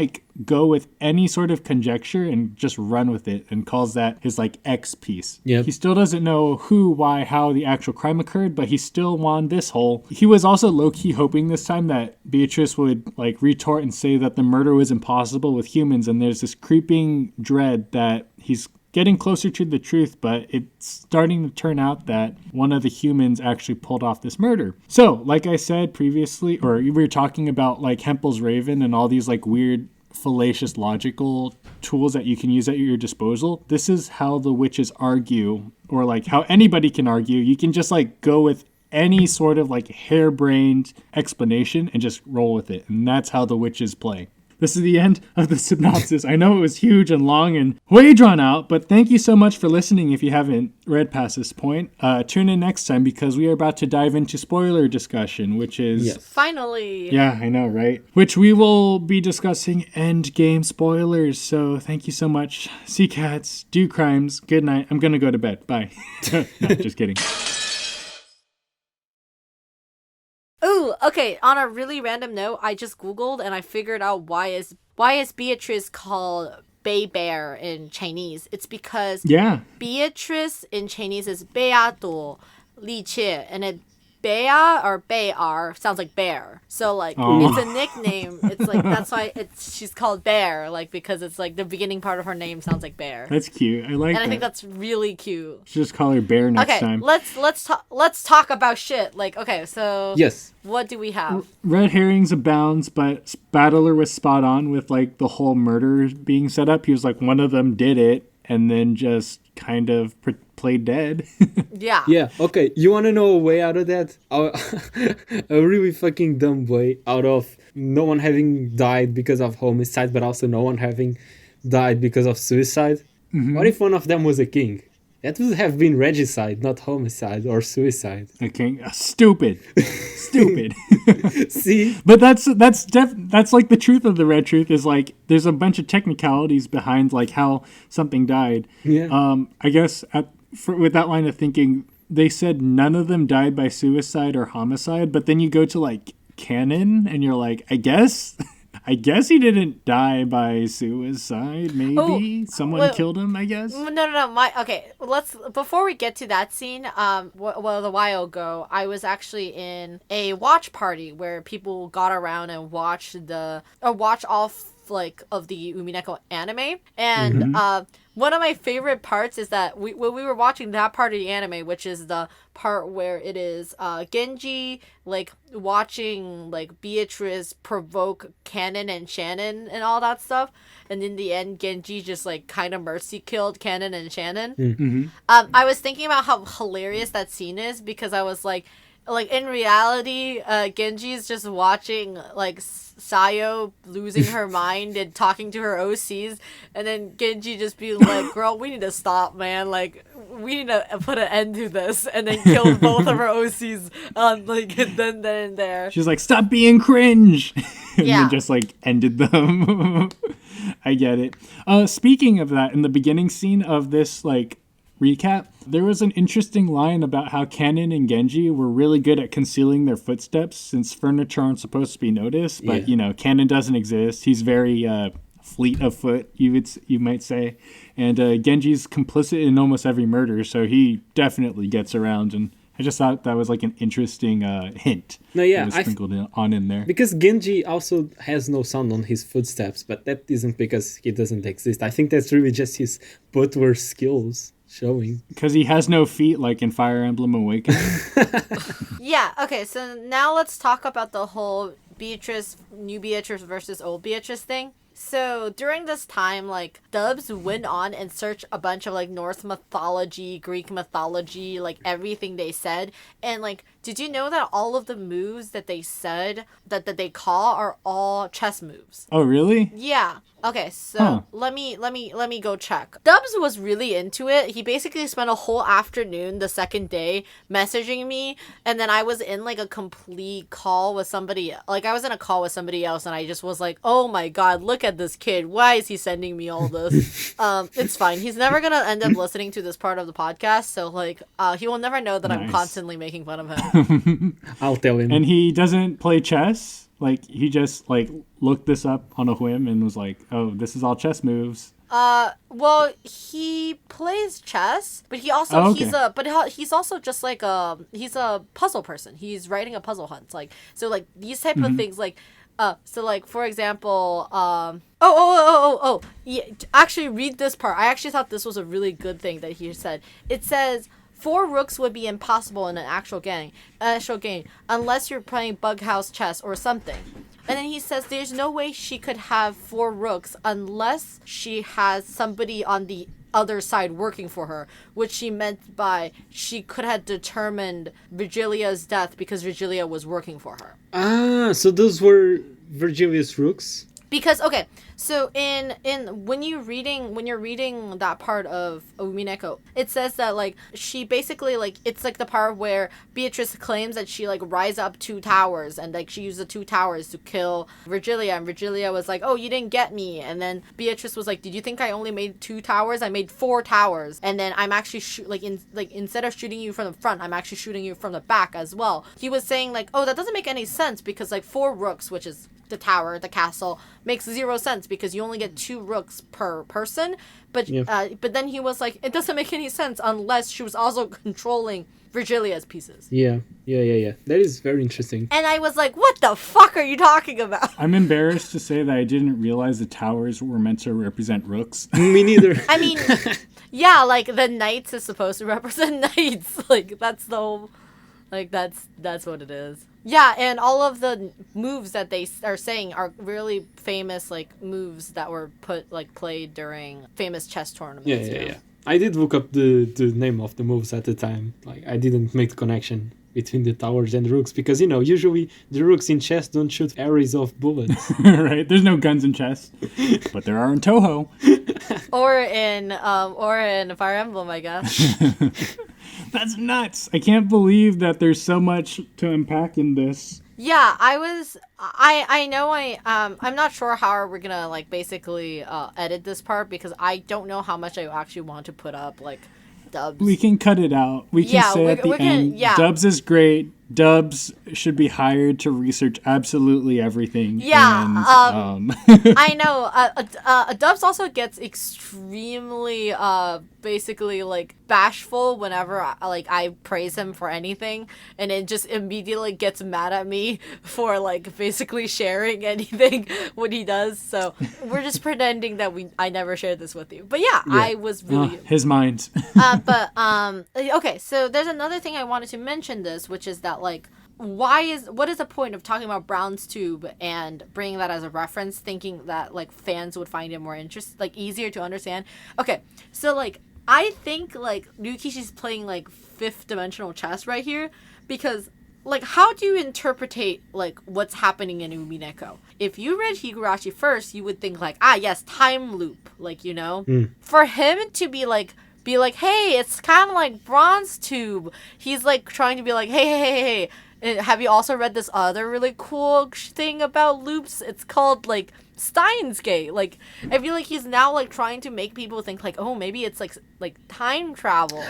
go with any sort of conjecture and just run with it, and calls that his X piece. He still doesn't know who, why, how the actual crime occurred, but he still won this hole. He was also low-key hoping this time that Beatrice would retort and say that the murder was impossible with humans, and there's this creeping dread that he's getting closer to the truth, but it's starting to turn out that one of the humans actually pulled off this murder. So, like I said previously, or we were talking about Hempel's Raven and all these weird fallacious logical tools that you can use at your disposal. This is how the witches argue, or how anybody can argue. You can just go with any sort of harebrained explanation and just roll with it. And that's how the witches play. This is the end of the synopsis. I know it was huge and long and way drawn out, but thank you so much for listening if you haven't read past this point. Tune in next time because we are about to dive into spoiler discussion, which is... Yes. Finally! Yeah, I know, right? Which we will be discussing endgame spoilers, so thank you so much. See cats, do crimes, good night. I'm gonna go to bed. Bye. No, just kidding. Ooh, okay, on a really random note, I just Googled and I figured out why is Beatrice called Bay Bear in Chinese. It's because Beatrice in Chinese is 贝亚朵丽切, and it Bea or Bayar sounds like bear. So it's a nickname. It's that's why she's called Bear, because it's the beginning part of her name sounds like bear. That's cute. I like that. And I think that's really cute. Should just call her Bear next time. Let's talk about shit. So yes. What do we have? Red herrings abounds, but Battler was spot on with the whole murder being set up. He was one of them did it and then just kind of played dead. Yeah, okay. You want to know a way out of that? A really fucking dumb way out of no one having died because of homicide, but also no one having died because of suicide. Mm-hmm. What if one of them was a king? That would have been regicide, not homicide or suicide. A king? Stupid. Stupid. See? But that's the truth of the red truth is there's a bunch of technicalities behind how something died. Yeah. I guess with that line of thinking, they said none of them died by suicide or homicide, but then you go to canon and you're I guess he didn't die by suicide. Maybe someone killed him. I guess. No. Let's before we get to a while ago, I was actually in a watch party where people got around and watched all of the Umineko anime, and one of my favorite parts is that when we were watching that part of the anime, which is the part where it is Genji watching Beatrice provoke Cannon and Shannon and all that stuff, and in the end Genji just kind of mercy killed Cannon and Shannon. I was thinking about how hilarious that scene is because I was like in reality, Genji's just watching like Sayo losing her mind and talking to her OCs, and then Genji just being like, "Girl, we need to stop, man. Like, we need to put an end to this," and then killed both of her OCs like then and there. She's like, "Stop being cringe," and Yeah. then just like ended them. I get it. Speaking of that, in the beginning scene of this like recap, there was an interesting line about how Kanon and Genji were really good at concealing their footsteps since furniture aren't supposed to be noticed. But you know, Kanon doesn't exist. He's very fleet of foot, you might say, and Genji's complicit in almost every murder, so he definitely gets around. And I just thought that was like an interesting hint. No, yeah, that was sprinkled in there. Because Genji also has no sound on his footsteps, but that isn't because he doesn't exist. I think that's really just his footwear skills showing. Because he has no feet like in Fire Emblem Awakening. Yeah, okay, so now let's talk about the whole new Beatrice versus old Beatrice thing. So during this time, like, Dubs went on and searched a bunch of like Norse mythology, Greek mythology, like everything they said. And like, did you know that all of the moves that they said that they call are all chess moves? Oh, really? Yeah. Okay, so let me go check. Dubs was really into it. He basically spent a whole afternoon the second day messaging me, and then I was in like a complete call with somebody. Like, I was in a call with somebody else, and I just was like, "Oh my god, look at this kid. Why is he sending me all this?" It's fine. He's never gonna end up listening to this part of the podcast, so like, he will never know that I'm constantly making fun of him. I'll tell him. And he doesn't play chess? Like, he just like looked this up on a whim and was like, "Oh, this is all chess moves." Well, he plays chess, but he also he's also just like he's a puzzle person. He's writing a puzzle hunt, like, so like these type of things, like so like for example, yeah, actually read this part. I actually thought this was a really good thing that he said. It says, 4 rooks would be impossible in an actual game unless you're playing Bughouse chess or something. And then he says there's no way she could have 4 rooks unless she has somebody on the other side working for her, which she meant by she could have determined Virgilia's death because Virgilia was working for her. Ah, so those were Virgilia's rooks? Because okay, so in when you're reading that part of Umineko, it says that like she basically like it's like the part where Beatrice claims that she like rise up 2 towers and like she used the 2 towers to kill Virgilia, and Virgilia was like, "Oh, you didn't get me," and then Beatrice was like, "Did you think I only made 2 towers? I made 4 towers, and then I'm actually instead of shooting you from the front, I'm actually shooting you from the back as well." He was saying like, "Oh, that doesn't make any sense because like 4 rooks, which is the tower, the castle, makes 0 sense because you only get 2 rooks per person." But but then he was like, it doesn't make any sense unless she was also controlling Virgilia's pieces. Yeah. That is very interesting. And I was like, what the fuck are you talking about? I'm embarrassed to say that I didn't realize the towers were meant to represent rooks. Me neither. I mean, yeah, like the knights is supposed to represent knights. Like that's the whole, like that's what it is. Yeah, and all of the moves that they are saying are really famous, like, moves that were played during famous chess tournaments. Yeah. I did look up the name of the moves at the time. Like, I didn't make the connection between the towers and the rooks because, you know, usually the rooks in chess don't shoot arrays of bullets. Right? There's no guns in chess, but there are in Toho. or in Fire Emblem, I guess. That's nuts. I can't believe that there's so much to unpack in this. Yeah, I know I'm not sure how we're gonna like basically edit this part because I don't know how much I actually want to put up like Dubs. We can cut it out. We can say at the end, Dubs is great. Dubs should be hired to research absolutely everything. Yeah, and, I know. Dubs also gets extremely basically like bashful whenever I praise him for anything, and it just immediately gets mad at me for like basically sharing anything when he does. So we're just pretending that I never shared this with you. But yeah. I was really his mind. Okay, so there's another thing I wanted to mention this, which is that like what is the point of talking about Brown's Tube and bringing that as a reference, thinking that like fans would find it more easier to understand? Okay, so like I think like Ryukishi's playing like 5th dimensional chess right here because like, how do you interpretate, like, what's happening in Umineko? If you read Higurashi first, you would think, like, yes, time loop, like, you know? For him to be like, hey, it's kind of like Bronze Tube. He's, like, trying to be like, hey. Have you also read this other really cool thing about loops? It's called, like, Steins Gate. Like, I feel like he's now, like, trying to make people think, like, oh, maybe it's, like time travel.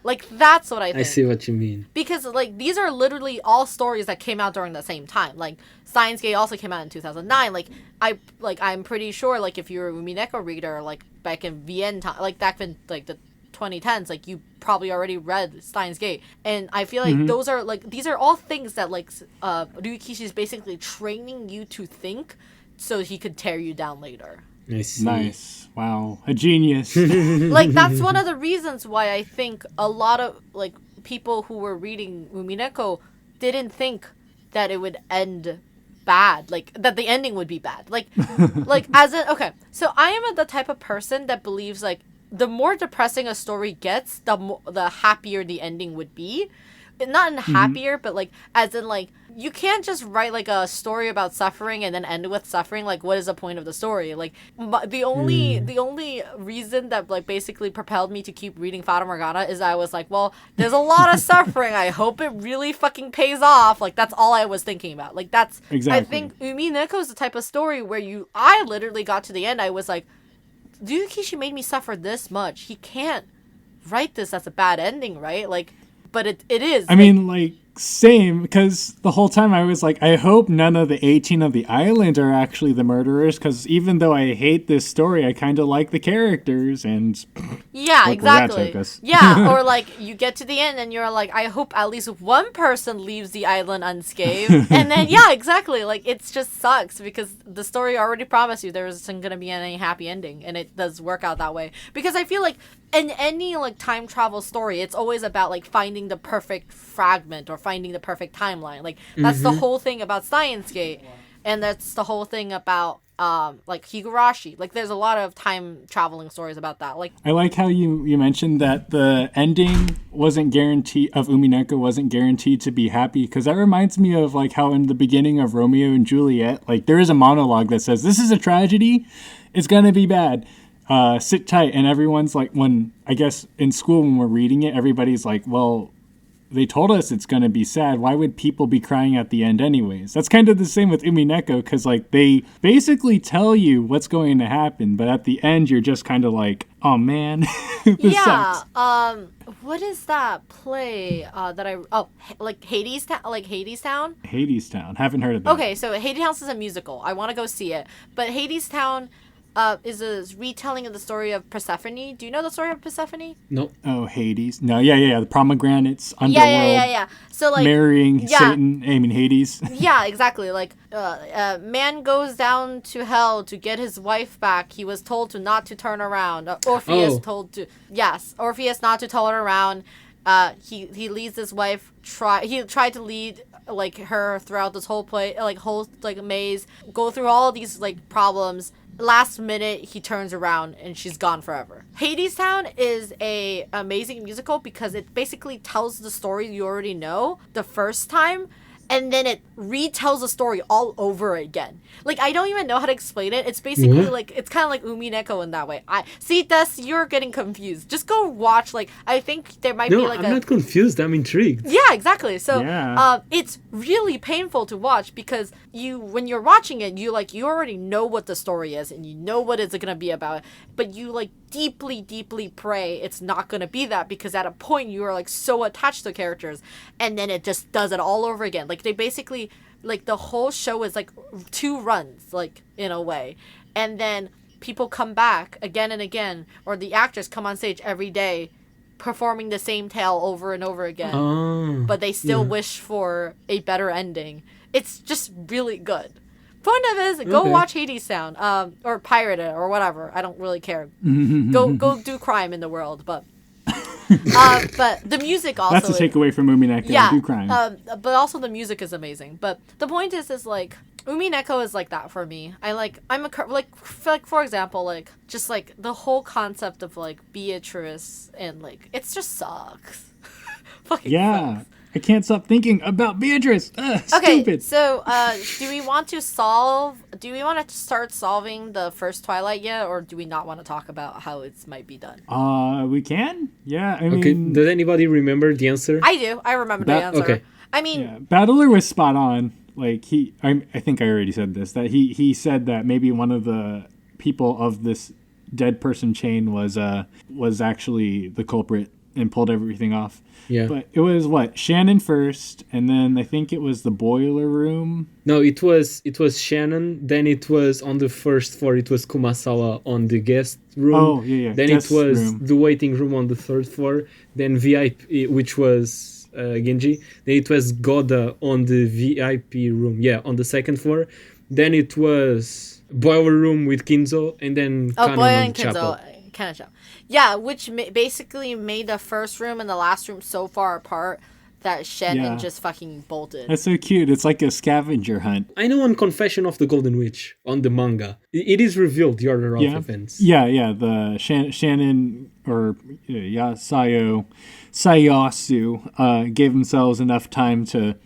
Like, that's what I think. I see what you mean. Because, like, these are literally all stories that came out during the same time. Like, Steins Gate also came out in 2009. I'm pretty sure, like, if you're a Umineko reader, like, back in VN time, like, back in, like, the 2010s, like, you probably already read Steins Gate. And I feel like those are, like, these are all things that, like, Ryukishi is basically training you to think so he could tear you down later. I see. Nice. Wow. A genius. Like, that's one of the reasons why I think a lot of, like, people who were reading Umineko didn't think that it would end bad, like, that the ending would be bad. Like, as in, okay, so I am the type of person that believes, like, the more depressing a story gets, the happier the ending would be. Not in happier, but, like, as in, like, you can't just write, like, a story about suffering and then end with suffering. Like, what is the point of the story? Like, the only reason that, like, basically propelled me to keep reading Fata Morgana is I was like, well, there's a lot of suffering. I hope it really fucking pays off. Like, that's all I was thinking about. Like, that's... Exactly. I think Umineko is the type of story where I literally got to the end. I was like, Ryukishi made me suffer this much. He can't write this as a bad ending, right? Like... But it is. I mean, like, same, because the whole time I was like, I hope none of the 18 of the island are actually the murderers, because even though I hate this story, I kind of like the characters, and... Yeah, exactly. Yeah, or, like, you get to the end, and you're like, I hope at least one person leaves the island unscathed. And then, yeah, exactly. Like, it just sucks, because the story already promised you there isn't going to be any happy ending, and it does work out that way. Because I feel like in any, like, time travel story, it's always about, like, finding the perfect fragment or finding the perfect timeline. Like, that's the whole thing about Steins Gate. And that's the whole thing about, like, Higurashi. Like, there's a lot of time traveling stories about that. Like, I like how you mentioned that the ending wasn't guaranteed, of Umineko wasn't guaranteed to be happy, because that reminds me of, like, how in the beginning of Romeo and Juliet, like, there is a monologue that says, this is a tragedy, it's gonna be bad. Sit tight. And everyone's like, when, I guess in school when we're reading it, everybody's like, well, they told us it's going to be sad. Why would people be crying at the end anyways? That's kind of the same with Umineko, because, like, they basically tell you what's going to happen, but at the end you're just kind of like, oh man, this sucks. What is that play like Hades Town? Hades Town. Haven't heard of that. Okay, so Hades Town is a musical. I want to go see it. But Hades Town is a retelling of the story of Persephone. Do you know the story of Persephone? No. Oh, Hades. No, yeah. The pomegranates, underworld. Yeah. So, like, marrying Satan, Hades. Yeah, exactly. Like, man goes down to hell to get his wife back. He was told not to turn around. Orpheus not to turn around. He leads his wife. He tried to lead, like, her throughout this whole play, whole maze. Go through all these, like, problems. Last minute, he turns around and she's gone forever. Hades Town is a amazing musical because it basically tells the story you already know the first time, and then it retells the story all over again. Like, I don't even know how to explain it. It's basically like, it's kind of like Umineko in that way. You're getting confused. Just go watch. Like, I think there might be like I'm not confused. I'm intrigued. Yeah, exactly. So, it's really painful to watch because when you're watching it, you already know what the story is and you know what it's gonna be about. But you, like, deeply, deeply pray it's not gonna be that, because at a point you are, like, so attached to the characters, and then it just does it all over again. Like, they basically, like, the whole show is like 2 runs, like, in a way, and then people come back again and again, or the actors come on stage every day performing the same tale over and over again, but they still wish for a better ending. It's just really good. Point of it is, go watch Hades Town, or pirate it, or whatever. I don't really care. Go do crime in the world, but the music also. That's a takeaway from Umineko. Yeah, do crime. But also the music is amazing. But the point is like, Umineko is like that for me. For example, like, just like the whole concept of, like, Beatrice, and, like, it just sucks. Fucking sucks. I can't stop thinking about Beatrice. Okay, Stupid. so do we want to start solving the first Twilight yet, or do we not want to talk about how it might be done? We can. Yeah, I Okay, mean, does anybody remember the answer? I do. I remember the answer. Okay. I mean, yeah, Battler was spot on. Like I think I already said this, that he said that maybe one of the people of this dead person chain was actually the culprit and pulled everything off. Yeah. But it was what? Shannon first, and then I think it was the boiler room. No, it was Shannon. Then it was on the first floor. It was Kumasawa on the guest room. Oh, yeah. Then Guest it was room. the waiting room on the third floor. Then VIP, which was Genji. Then it was Goda on the VIP room. Yeah, on the second floor. Then it was boiler room with Kinzo, and then Kanon Boy on and the chapel. Kinzo, kind of show. Yeah, which basically made the first room and the last room so far apart that Shannon just fucking bolted. That's so cute. It's like a scavenger hunt. I know on Confession of the Golden Witch on the manga, it is revealed the order of events. Yeah. The Shannon or Sayasu gave themselves enough time to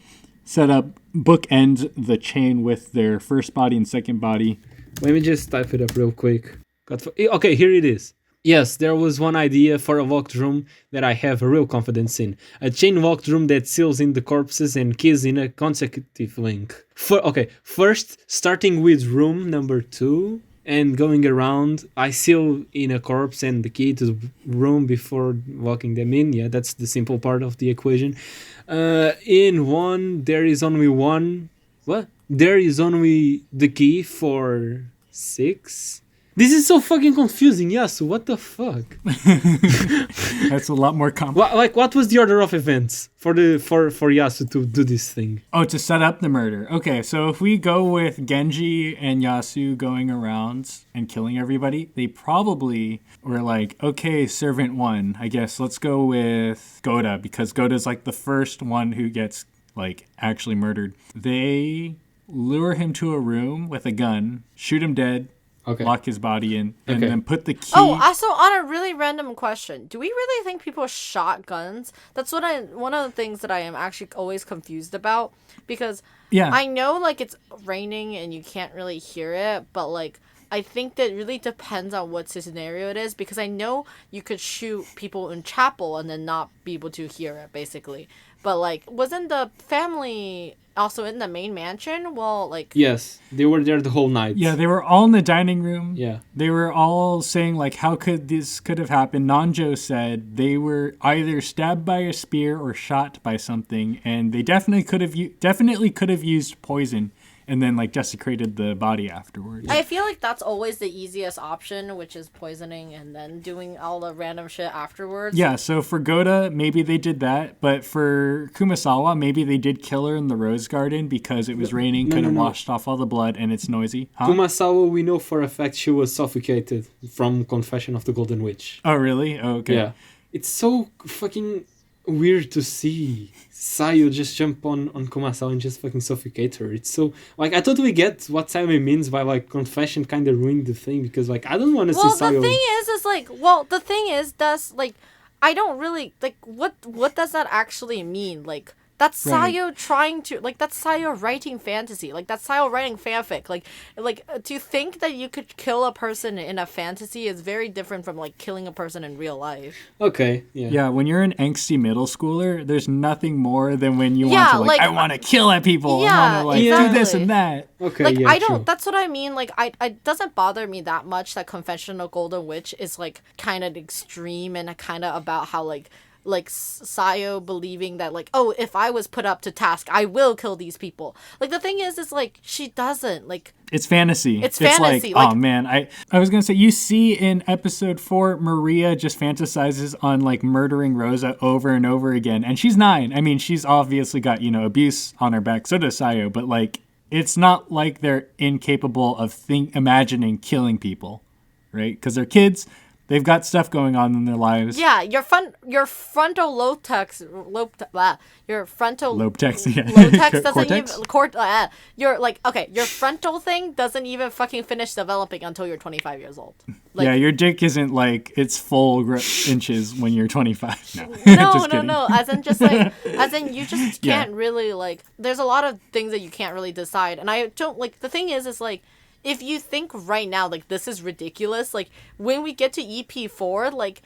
set up, bookend the chain with their first body and second body. Let me just type it up real quick. Okay, here it is. Yes, there was one idea for a locked room that I have a real confidence in. A chain locked room that seals in the corpses and keys in a consecutive link. First, starting with room number 2 and going around, I seal in a corpse and the key to the room before locking them in. Yeah, that's the simple part of the equation. In 1, there is only one... What? There is only the key for 6... This is so fucking confusing, Yasu. What the fuck? That's a lot more complex. What was the order of events for Yasu to do this thing? Oh, to set up the murder. Okay, so if we go with Genji and Yasu going around and killing everybody, they probably were like, okay, servant 1, I guess let's go with Goda, because Goda's like the first one who gets like actually murdered. They lure him to a room with a gun, shoot him dead, lock his body in, and then put the key... Oh, also on a really random question. Do we really think people shot guns? That's one of the things that I am actually always confused about. Because I know, like, it's raining and you can't really hear it, but, like, I think that really depends on what scenario it is. Because I know you could shoot people in chapel and then not be able to hear it, basically. But, like, wasn't the family... also in the main mansion? Well, like... Yes, they were there the whole night. Yeah, they were all in the dining room. Yeah. They were all saying, like, how could this could have happened? Nanjo said they were either stabbed by a spear or shot by something, and they definitely could have used poison and then, like, desecrated the body afterwards. I feel like that's always the easiest option, which is poisoning and then doing all the random shit afterwards. Yeah, so for Goda, maybe they did that, but for Kumasawa, maybe they did kill her in the rose garden because it was raining, couldn't washed off all the blood, and it's noisy. Huh? Kumasawa, we know for a fact she was suffocated from Confession of the Golden Witch. Oh, really? Oh, okay. Yeah. It's so fucking weird to see Sayo just jump on Kumasawa and just fucking suffocate her. It's so... Like, I totally get what Sayo means by, like, Confession kind of ruined the thing, because, like, I don't want to see Sayo... the thing is, that's, like, I don't really... Like, what does that actually mean? Like... That's Sayo trying to... Like, that's Sayo writing fantasy. Like, that's Sayo writing fanfic. Like, to think that you could kill a person in a fantasy is very different from, like, killing a person in real life. Okay, yeah. Yeah, when you're an angsty middle schooler, there's nothing more than when you want to, like, I want to kill at people. Yeah, I want to, like, do this and that. Okay, like, yeah, I don't... true. That's what I mean. Like, it doesn't bother me that much that Confession of Golden Witch is, like, kind of extreme and kind of about how, like Sayo believing that, like, oh, if I was put up to task, I will kill these people. Like, the thing is like, she doesn't. Like, it's fantasy. It's fantasy. Like, oh, man. I was going to say, you see in episode 4, Maria just fantasizes on, like, murdering Rosa over and over again. And she's 9. I mean, she's obviously got, abuse on her back. So does Sayo. But, like, it's not like they're incapable of imagining killing people, right? Because they're kids. They've got stuff going on in their lives. Yeah, your frontal lobetex, your frontal Lobetex, yeah. lobetex doesn't Cortex? even your frontal thing doesn't even fucking finish developing until you're 25 years old. Like, yeah, your dick isn't like its full inches when you're 25. No, no, just no, kidding. no. As in you just can't really like. There's a lot of things that you can't really decide, and I don't like. The thing is like. If you think right now, like, this is ridiculous, like, when we get to EP4, like,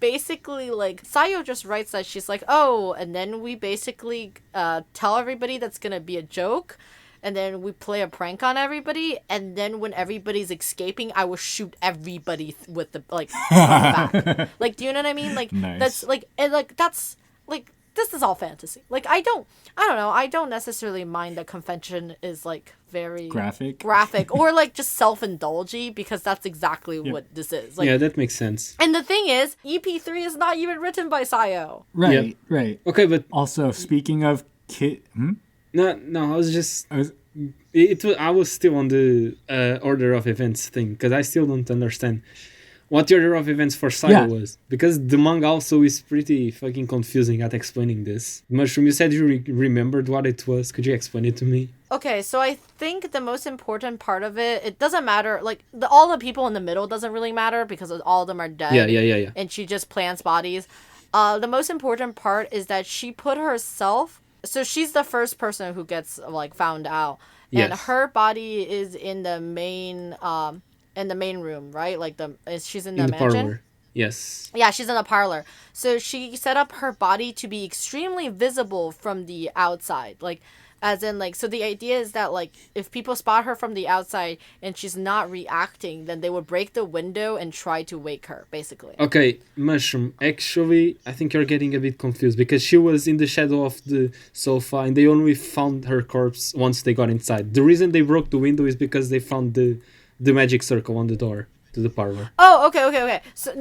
basically, like, Sayo just writes that she's like, oh, and then we basically tell everybody that's gonna be a joke, and then we play a prank on everybody, and then when everybody's escaping, I will shoot everybody with the, like, from the back. Like, do you know what I mean? Like, nice. That's, like, and, like, that's, like, this is all fantasy. Like, I don't know, I don't necessarily mind that convention is, like, very graphic or like just self-indulgy, because that's exactly what this is. Like, yeah, that makes sense. And the thing is, EP3 is not even written by Sayo. Right, right. Okay, but also speaking of No, I was just I was still on the order of events thing, because I still don't understand what the order of events for Sayo was, because the manga also is pretty fucking confusing at explaining this. Mushroom, you said you remembered what it was. Could you explain it to me? Okay, so I think the most important part of it doesn't matter, like, all the people in the middle doesn't really matter, because all of them are dead. Yeah. And she just plants bodies. The most important part is that she put herself, so she's the first person who gets, like, found out. And her body is in the main room, right? Like, she's in the mansion. Parlor. Yes. Yeah, she's in the parlor. So she set up her body to be extremely visible from the outside. Like, as in, like, so the idea is that, like, if people spot her from the outside and she's not reacting, then they would break the window and try to wake her, basically. Okay, Mushroom, actually, I think you're getting a bit confused, because she was in the shadow of the sofa and they only found her corpse once they got inside. The reason they broke the window is because they found the magic circle on the door to the parlor. Oh, okay. So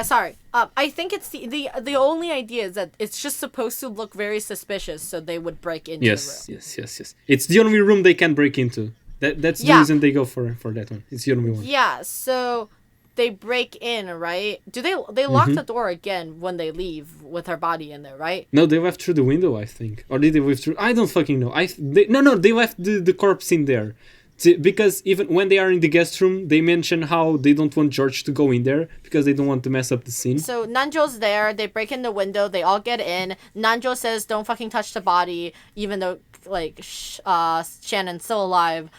sorry. I think it's the only idea is that it's just supposed to look very suspicious, so they would break into the room. Yes. It's the only room they can break into. That's the reason they go for that one. It's the only one. Yeah, so they break in, right? Do they lock the door again when they leave with her body in there, right? No, they left through the window, I think. Or did they leave through? I don't fucking know. They left the corpse in there. Because even when they are in the guest room, they mention how they don't want George to go in there because they don't want to mess up the scene. So Nanjo's there. They break in the window. They all get in. Nanjo says, "Don't fucking touch the body," even though like Shannon's still alive.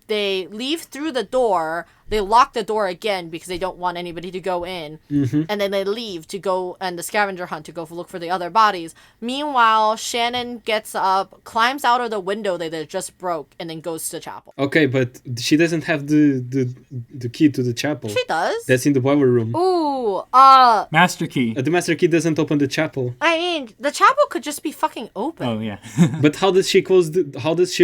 They leave through the door. They lock the door again because they don't want anybody to go in. And then they leave to go and the scavenger hunt to go look for the other bodies. Meanwhile, Shannon gets up, climbs out of the window that they just broke, and then goes to the chapel. Okay, but she doesn't have the key to the chapel. She does. That's in the boiler room. Ooh, Master key. The master key doesn't open the chapel. I mean, the chapel could just be fucking open. Oh yeah. But how does she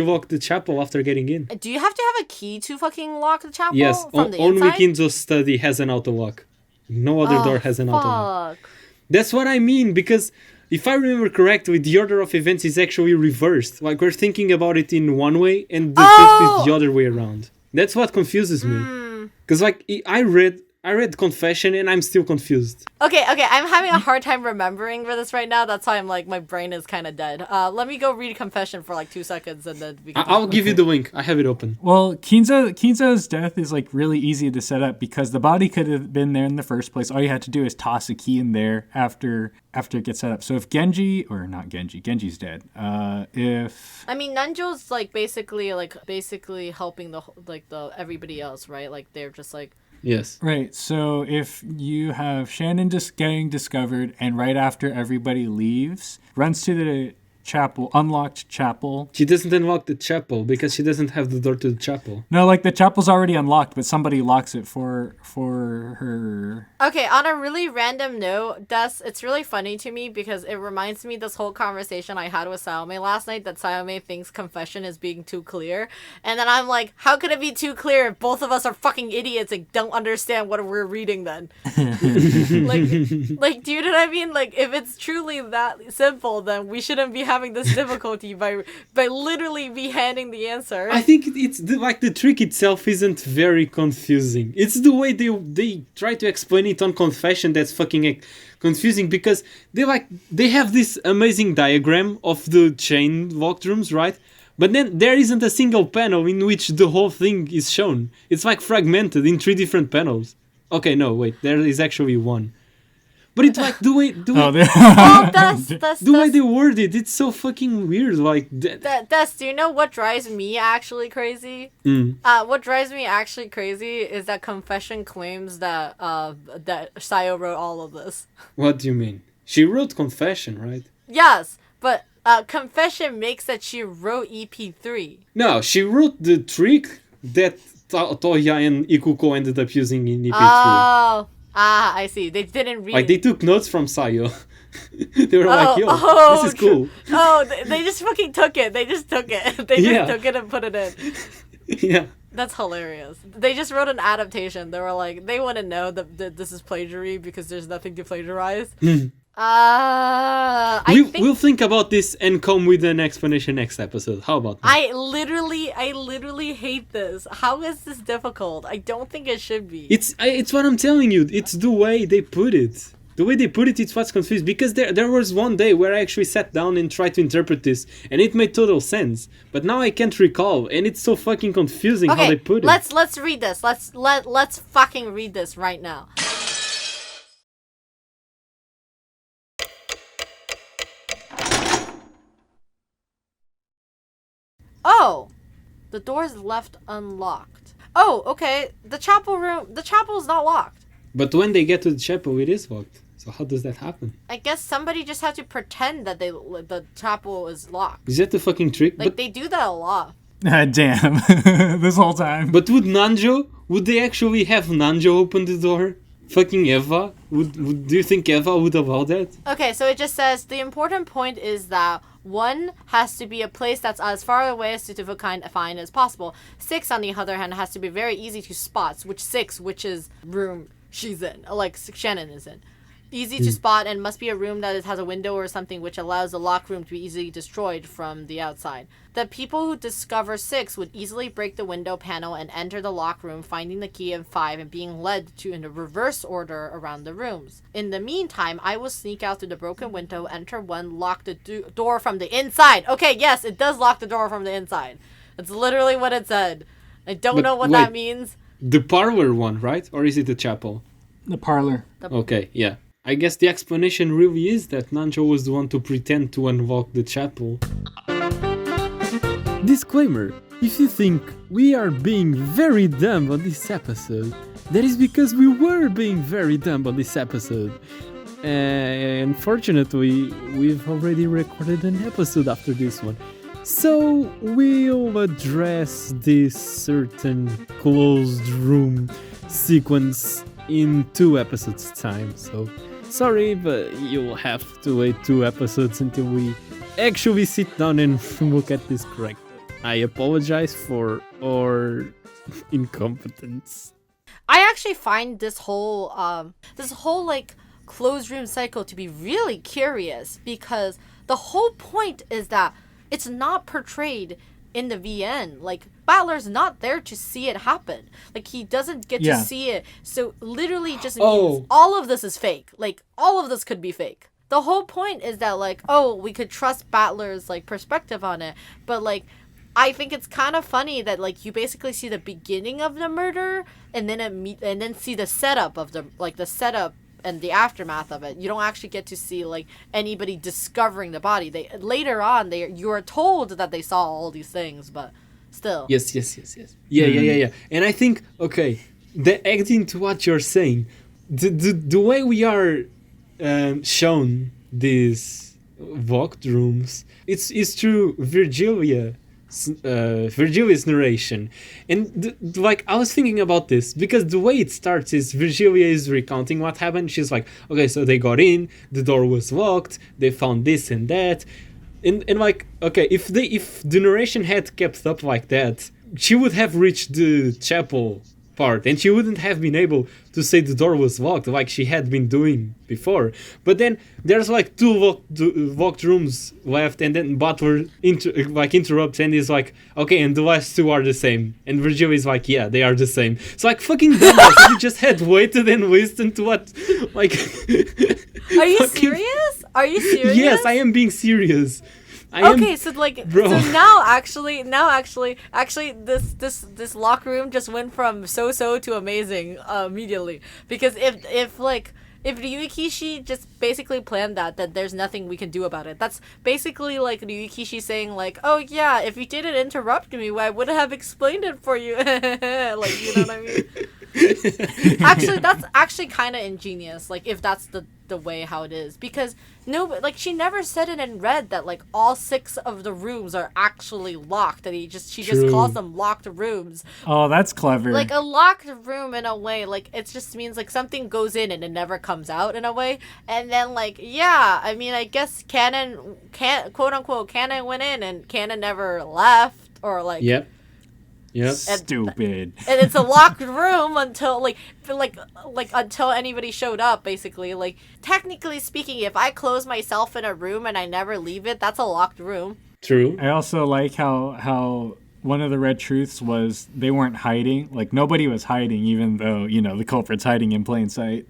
lock the chapel after getting in? Do you have to have a key to fucking lock the chapel? Yes, from the only inside? Kinzo's study has an auto lock. No other door has an auto lock. Fuck. That's what I mean, because if I remember correctly, the order of events is actually reversed. Like, we're thinking about it in one way, and the truth is the other way around. That's what confuses me. Because, like, I read Confession, and I'm still confused. Okay, I'm having a hard time remembering for this right now. That's why I'm like, my brain is kind of dead. Let me go read Confession for like 2 seconds, and then we can I'll give you the link. I have it open. Well, Kinzo's death is like really easy to set up because the body could have been there in the first place. All you had to do is toss a key in there after it gets set up. So if Genji's dead. I mean, Nanjo's like basically helping the everybody else, right? Like they're just like. Yes. Right. So if you have Shannon just getting discovered and right after everybody leaves, runs to the unlocked chapel. She doesn't unlock the chapel because she doesn't have the door to the chapel. No, like the chapel's already unlocked, but somebody locks it for her. Okay, on a really random note, it's really funny to me because it reminds me this whole conversation I had with Sayome last night that Sayome thinks Confession is being too clear. And then I'm like, how could it be too clear if both of us are fucking idiots and don't understand what we're reading then? like, do you know what I mean? Like, if it's truly that simple, then we shouldn't be having having this difficulty by literally me handing the answer. I think it's the trick itself isn't very confusing. It's the way they try to explain it on confession that's fucking confusing, because they have this amazing diagram of the chain locked rooms, right? But then there isn't a single panel in which the whole thing is shown. It's like fragmented in 3 different panels. Okay, no, wait, there is actually one. But it's like the way they word it, it's so fucking weird. Like, Des, do you know what drives me actually crazy? What drives me actually crazy is that Confession claims that that Sayo wrote all of this. What do you mean? She wrote Confession, right? Yes, but Confession makes that she wrote EP3. No, she wrote the trick that Toya and Ikuko ended up using in EP3. Oh. I see. They didn't read. Like, they took notes from Sayo. They were like, yo, this is cool. Oh, they just fucking took it. They just took it. They just took it and put it in. Yeah. That's hilarious. They just wrote an adaptation. They were like, they want to know that this is plagiarism because there's nothing to plagiarize. We'll think about this and come with an explanation next episode. How about that? I literally hate this. How is this difficult? I don't think it should be. It's what I'm telling you. It's the way they put it. The way they put it, it's what's confused. Because there was one day where I actually sat down and tried to interpret this, and it made total sense. But now I can't recall, and it's so fucking confusing how they put it. Let's read this. Let's fucking read this right now. Oh, the door is left unlocked. Oh, okay. The chapel is not locked. But when they get to the chapel, it is locked. So how does that happen? I guess somebody just had to pretend that the chapel is locked. Is that the fucking trick? Like, they do that a lot. Damn. This whole time. But would they actually have Nanjo open the door? Fucking Eva? Do you think Eva would allow that? Okay, so it just says, the important point is that 1 has to be a place that's as far away as to find as possible. 6, on the other hand, has to be very easy to spot, which is room she's in, like Shannon is in. Easy to spot, and must be a room that has a window or something which allows the lock room to be easily destroyed from the outside. The people who discover 6 would easily break the window panel and enter the lock room, finding the key of 5 and being led to in a reverse order around the rooms. In the meantime, I will sneak out through the broken window, enter 1, lock the door from the inside. Okay, yes, it does lock the door from the inside. That's literally what it said. I don't know what that means. The parlor one, right? Or is it the chapel? The parlor. Okay, yeah. I guess the explanation really is that Nanjo was the one to pretend to unlock the chapel. Disclaimer: if you think we are being very dumb on this episode, that is because we were being very dumb on this episode. Unfortunately, we've already recorded an episode after this one. So we'll address this certain closed room sequence in 2 episodes time. So sorry, but you'll have to wait 2 episodes until we actually sit down and look at this correctly. I apologize for our incompetence. I actually find this whole like closed room cycle to be really curious, because the whole point is that it's not portrayed in the VN. Like, Battler's not there to see it happen. Like, he doesn't get to see it. So literally just means all of this is fake. Like, all of this could be fake. The whole point is that, like, we could trust Battler's, like, perspective on it. But, like, I think it's kind of funny that, like, you basically see the beginning of the murder and then see the setup of the setup and the aftermath of it. You don't actually get to see, like, anybody discovering the body. Later on you are told that they saw all these things, but still. Yes. Yeah. And I think, okay, acting to what you're saying, the way we are shown these locked rooms, it's through Virgilia's narration. And like, I was thinking about this because the way it starts is Virgilia is recounting what happened. She's like, okay, so they got in, the door was locked, they found this and that, and like, okay, if the narration had kept up like that, she would have reached the chapel part, and she wouldn't have been able to say the door was locked like she had been doing before. But then there's like two locked rooms left, and then Butler interrupts and is like, okay, and the last two are the same, and Virgil is like, yeah, they are the same. It's like fucking dumbass. You just had waited and listened to what, like. Are you serious? Are you serious? Yes, I am being serious. So now actually, this locker room just went from so to amazing immediately, because if Ryukishi just basically planned that there's nothing we can do about it. That's basically like Ryukishi saying like, oh yeah, if you didn't interrupt me, I would have explained it for you. Like, you know what I mean? Actually, that's actually kind of ingenious. Like, if that's the way how it is, because she never said it in red that like all 6 of the rooms are actually locked, and she just calls them locked rooms. Oh, that's clever. Like a locked room in a way, like it just means like something goes in and it never comes out in a way. And then like, yeah, I mean, I guess quote unquote canon went in and canon never left, or like Yep. Stupid. And it's a locked room until until anybody showed up, basically. Like, technically speaking, if I close myself in a room and I never leave it, that's a locked room. True. I also like how one of the red truths was they weren't hiding. Like, nobody was hiding, even though, the culprit's hiding in plain sight.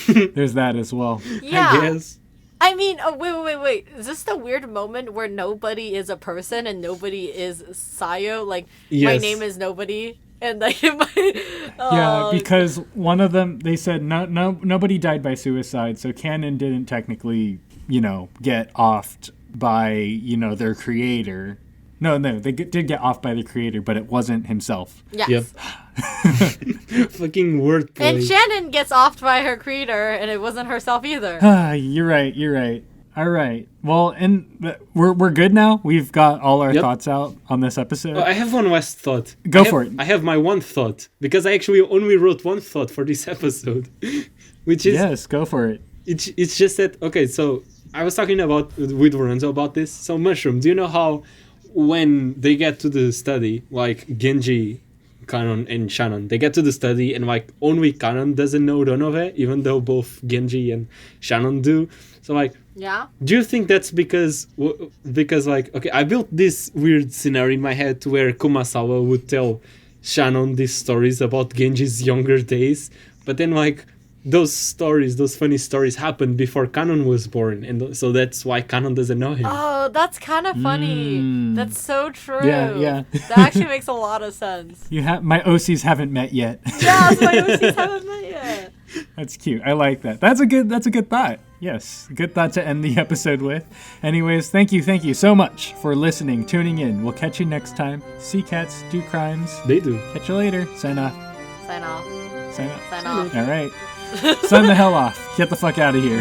There's that as well. Yeah. I guess. I mean, oh, wait. Is this the weird moment where nobody is a person and nobody is Sayo? Like, yes. My name is nobody. And like, yeah, because one of them, they said nobody died by suicide, so canon didn't technically, get offed by, their creator. No, they did get off by the creator, but it wasn't himself. Yes. Yep. Fucking wordplay. And Shannon gets offed by her creator, and it wasn't herself either. You're right. All right. Well, and we're good now. We've got all our thoughts out on this episode. I have one last thought. Go for it. I have my one thought, because I actually only wrote one thought for this episode, which is... Yes, go for it. It's just that... Okay, so I was talking with Lorenzo about this. So, Mushroom, do you know how when they get to the study, like Genji, Kanon, and Shannon, they get to the study and like only Kanon doesn't know Ronove, even though both Genji and Shannon do. So like, yeah. Do you think that's because like, okay, I built this weird scenario in my head where Kumasawa would tell Shannon these stories about Genji's younger days, but then like those funny stories happened before Kanon was born, and so that's why Kanon doesn't know him. Oh, that's kind of funny. That's so true. Yeah. That actually makes a lot of sense. My OCs haven't met yet. Yes, my OCs haven't met yet. That's cute. I like that. That's a good thought. Yes, good thought to end the episode with. Anyways, thank you so much for listening, tuning in. We'll catch you next time. Sea cats do crimes. They do. Catch you later. Sign off. Sign off. Sign off. Sign off. All right. Sign the hell off. Get the fuck out of here.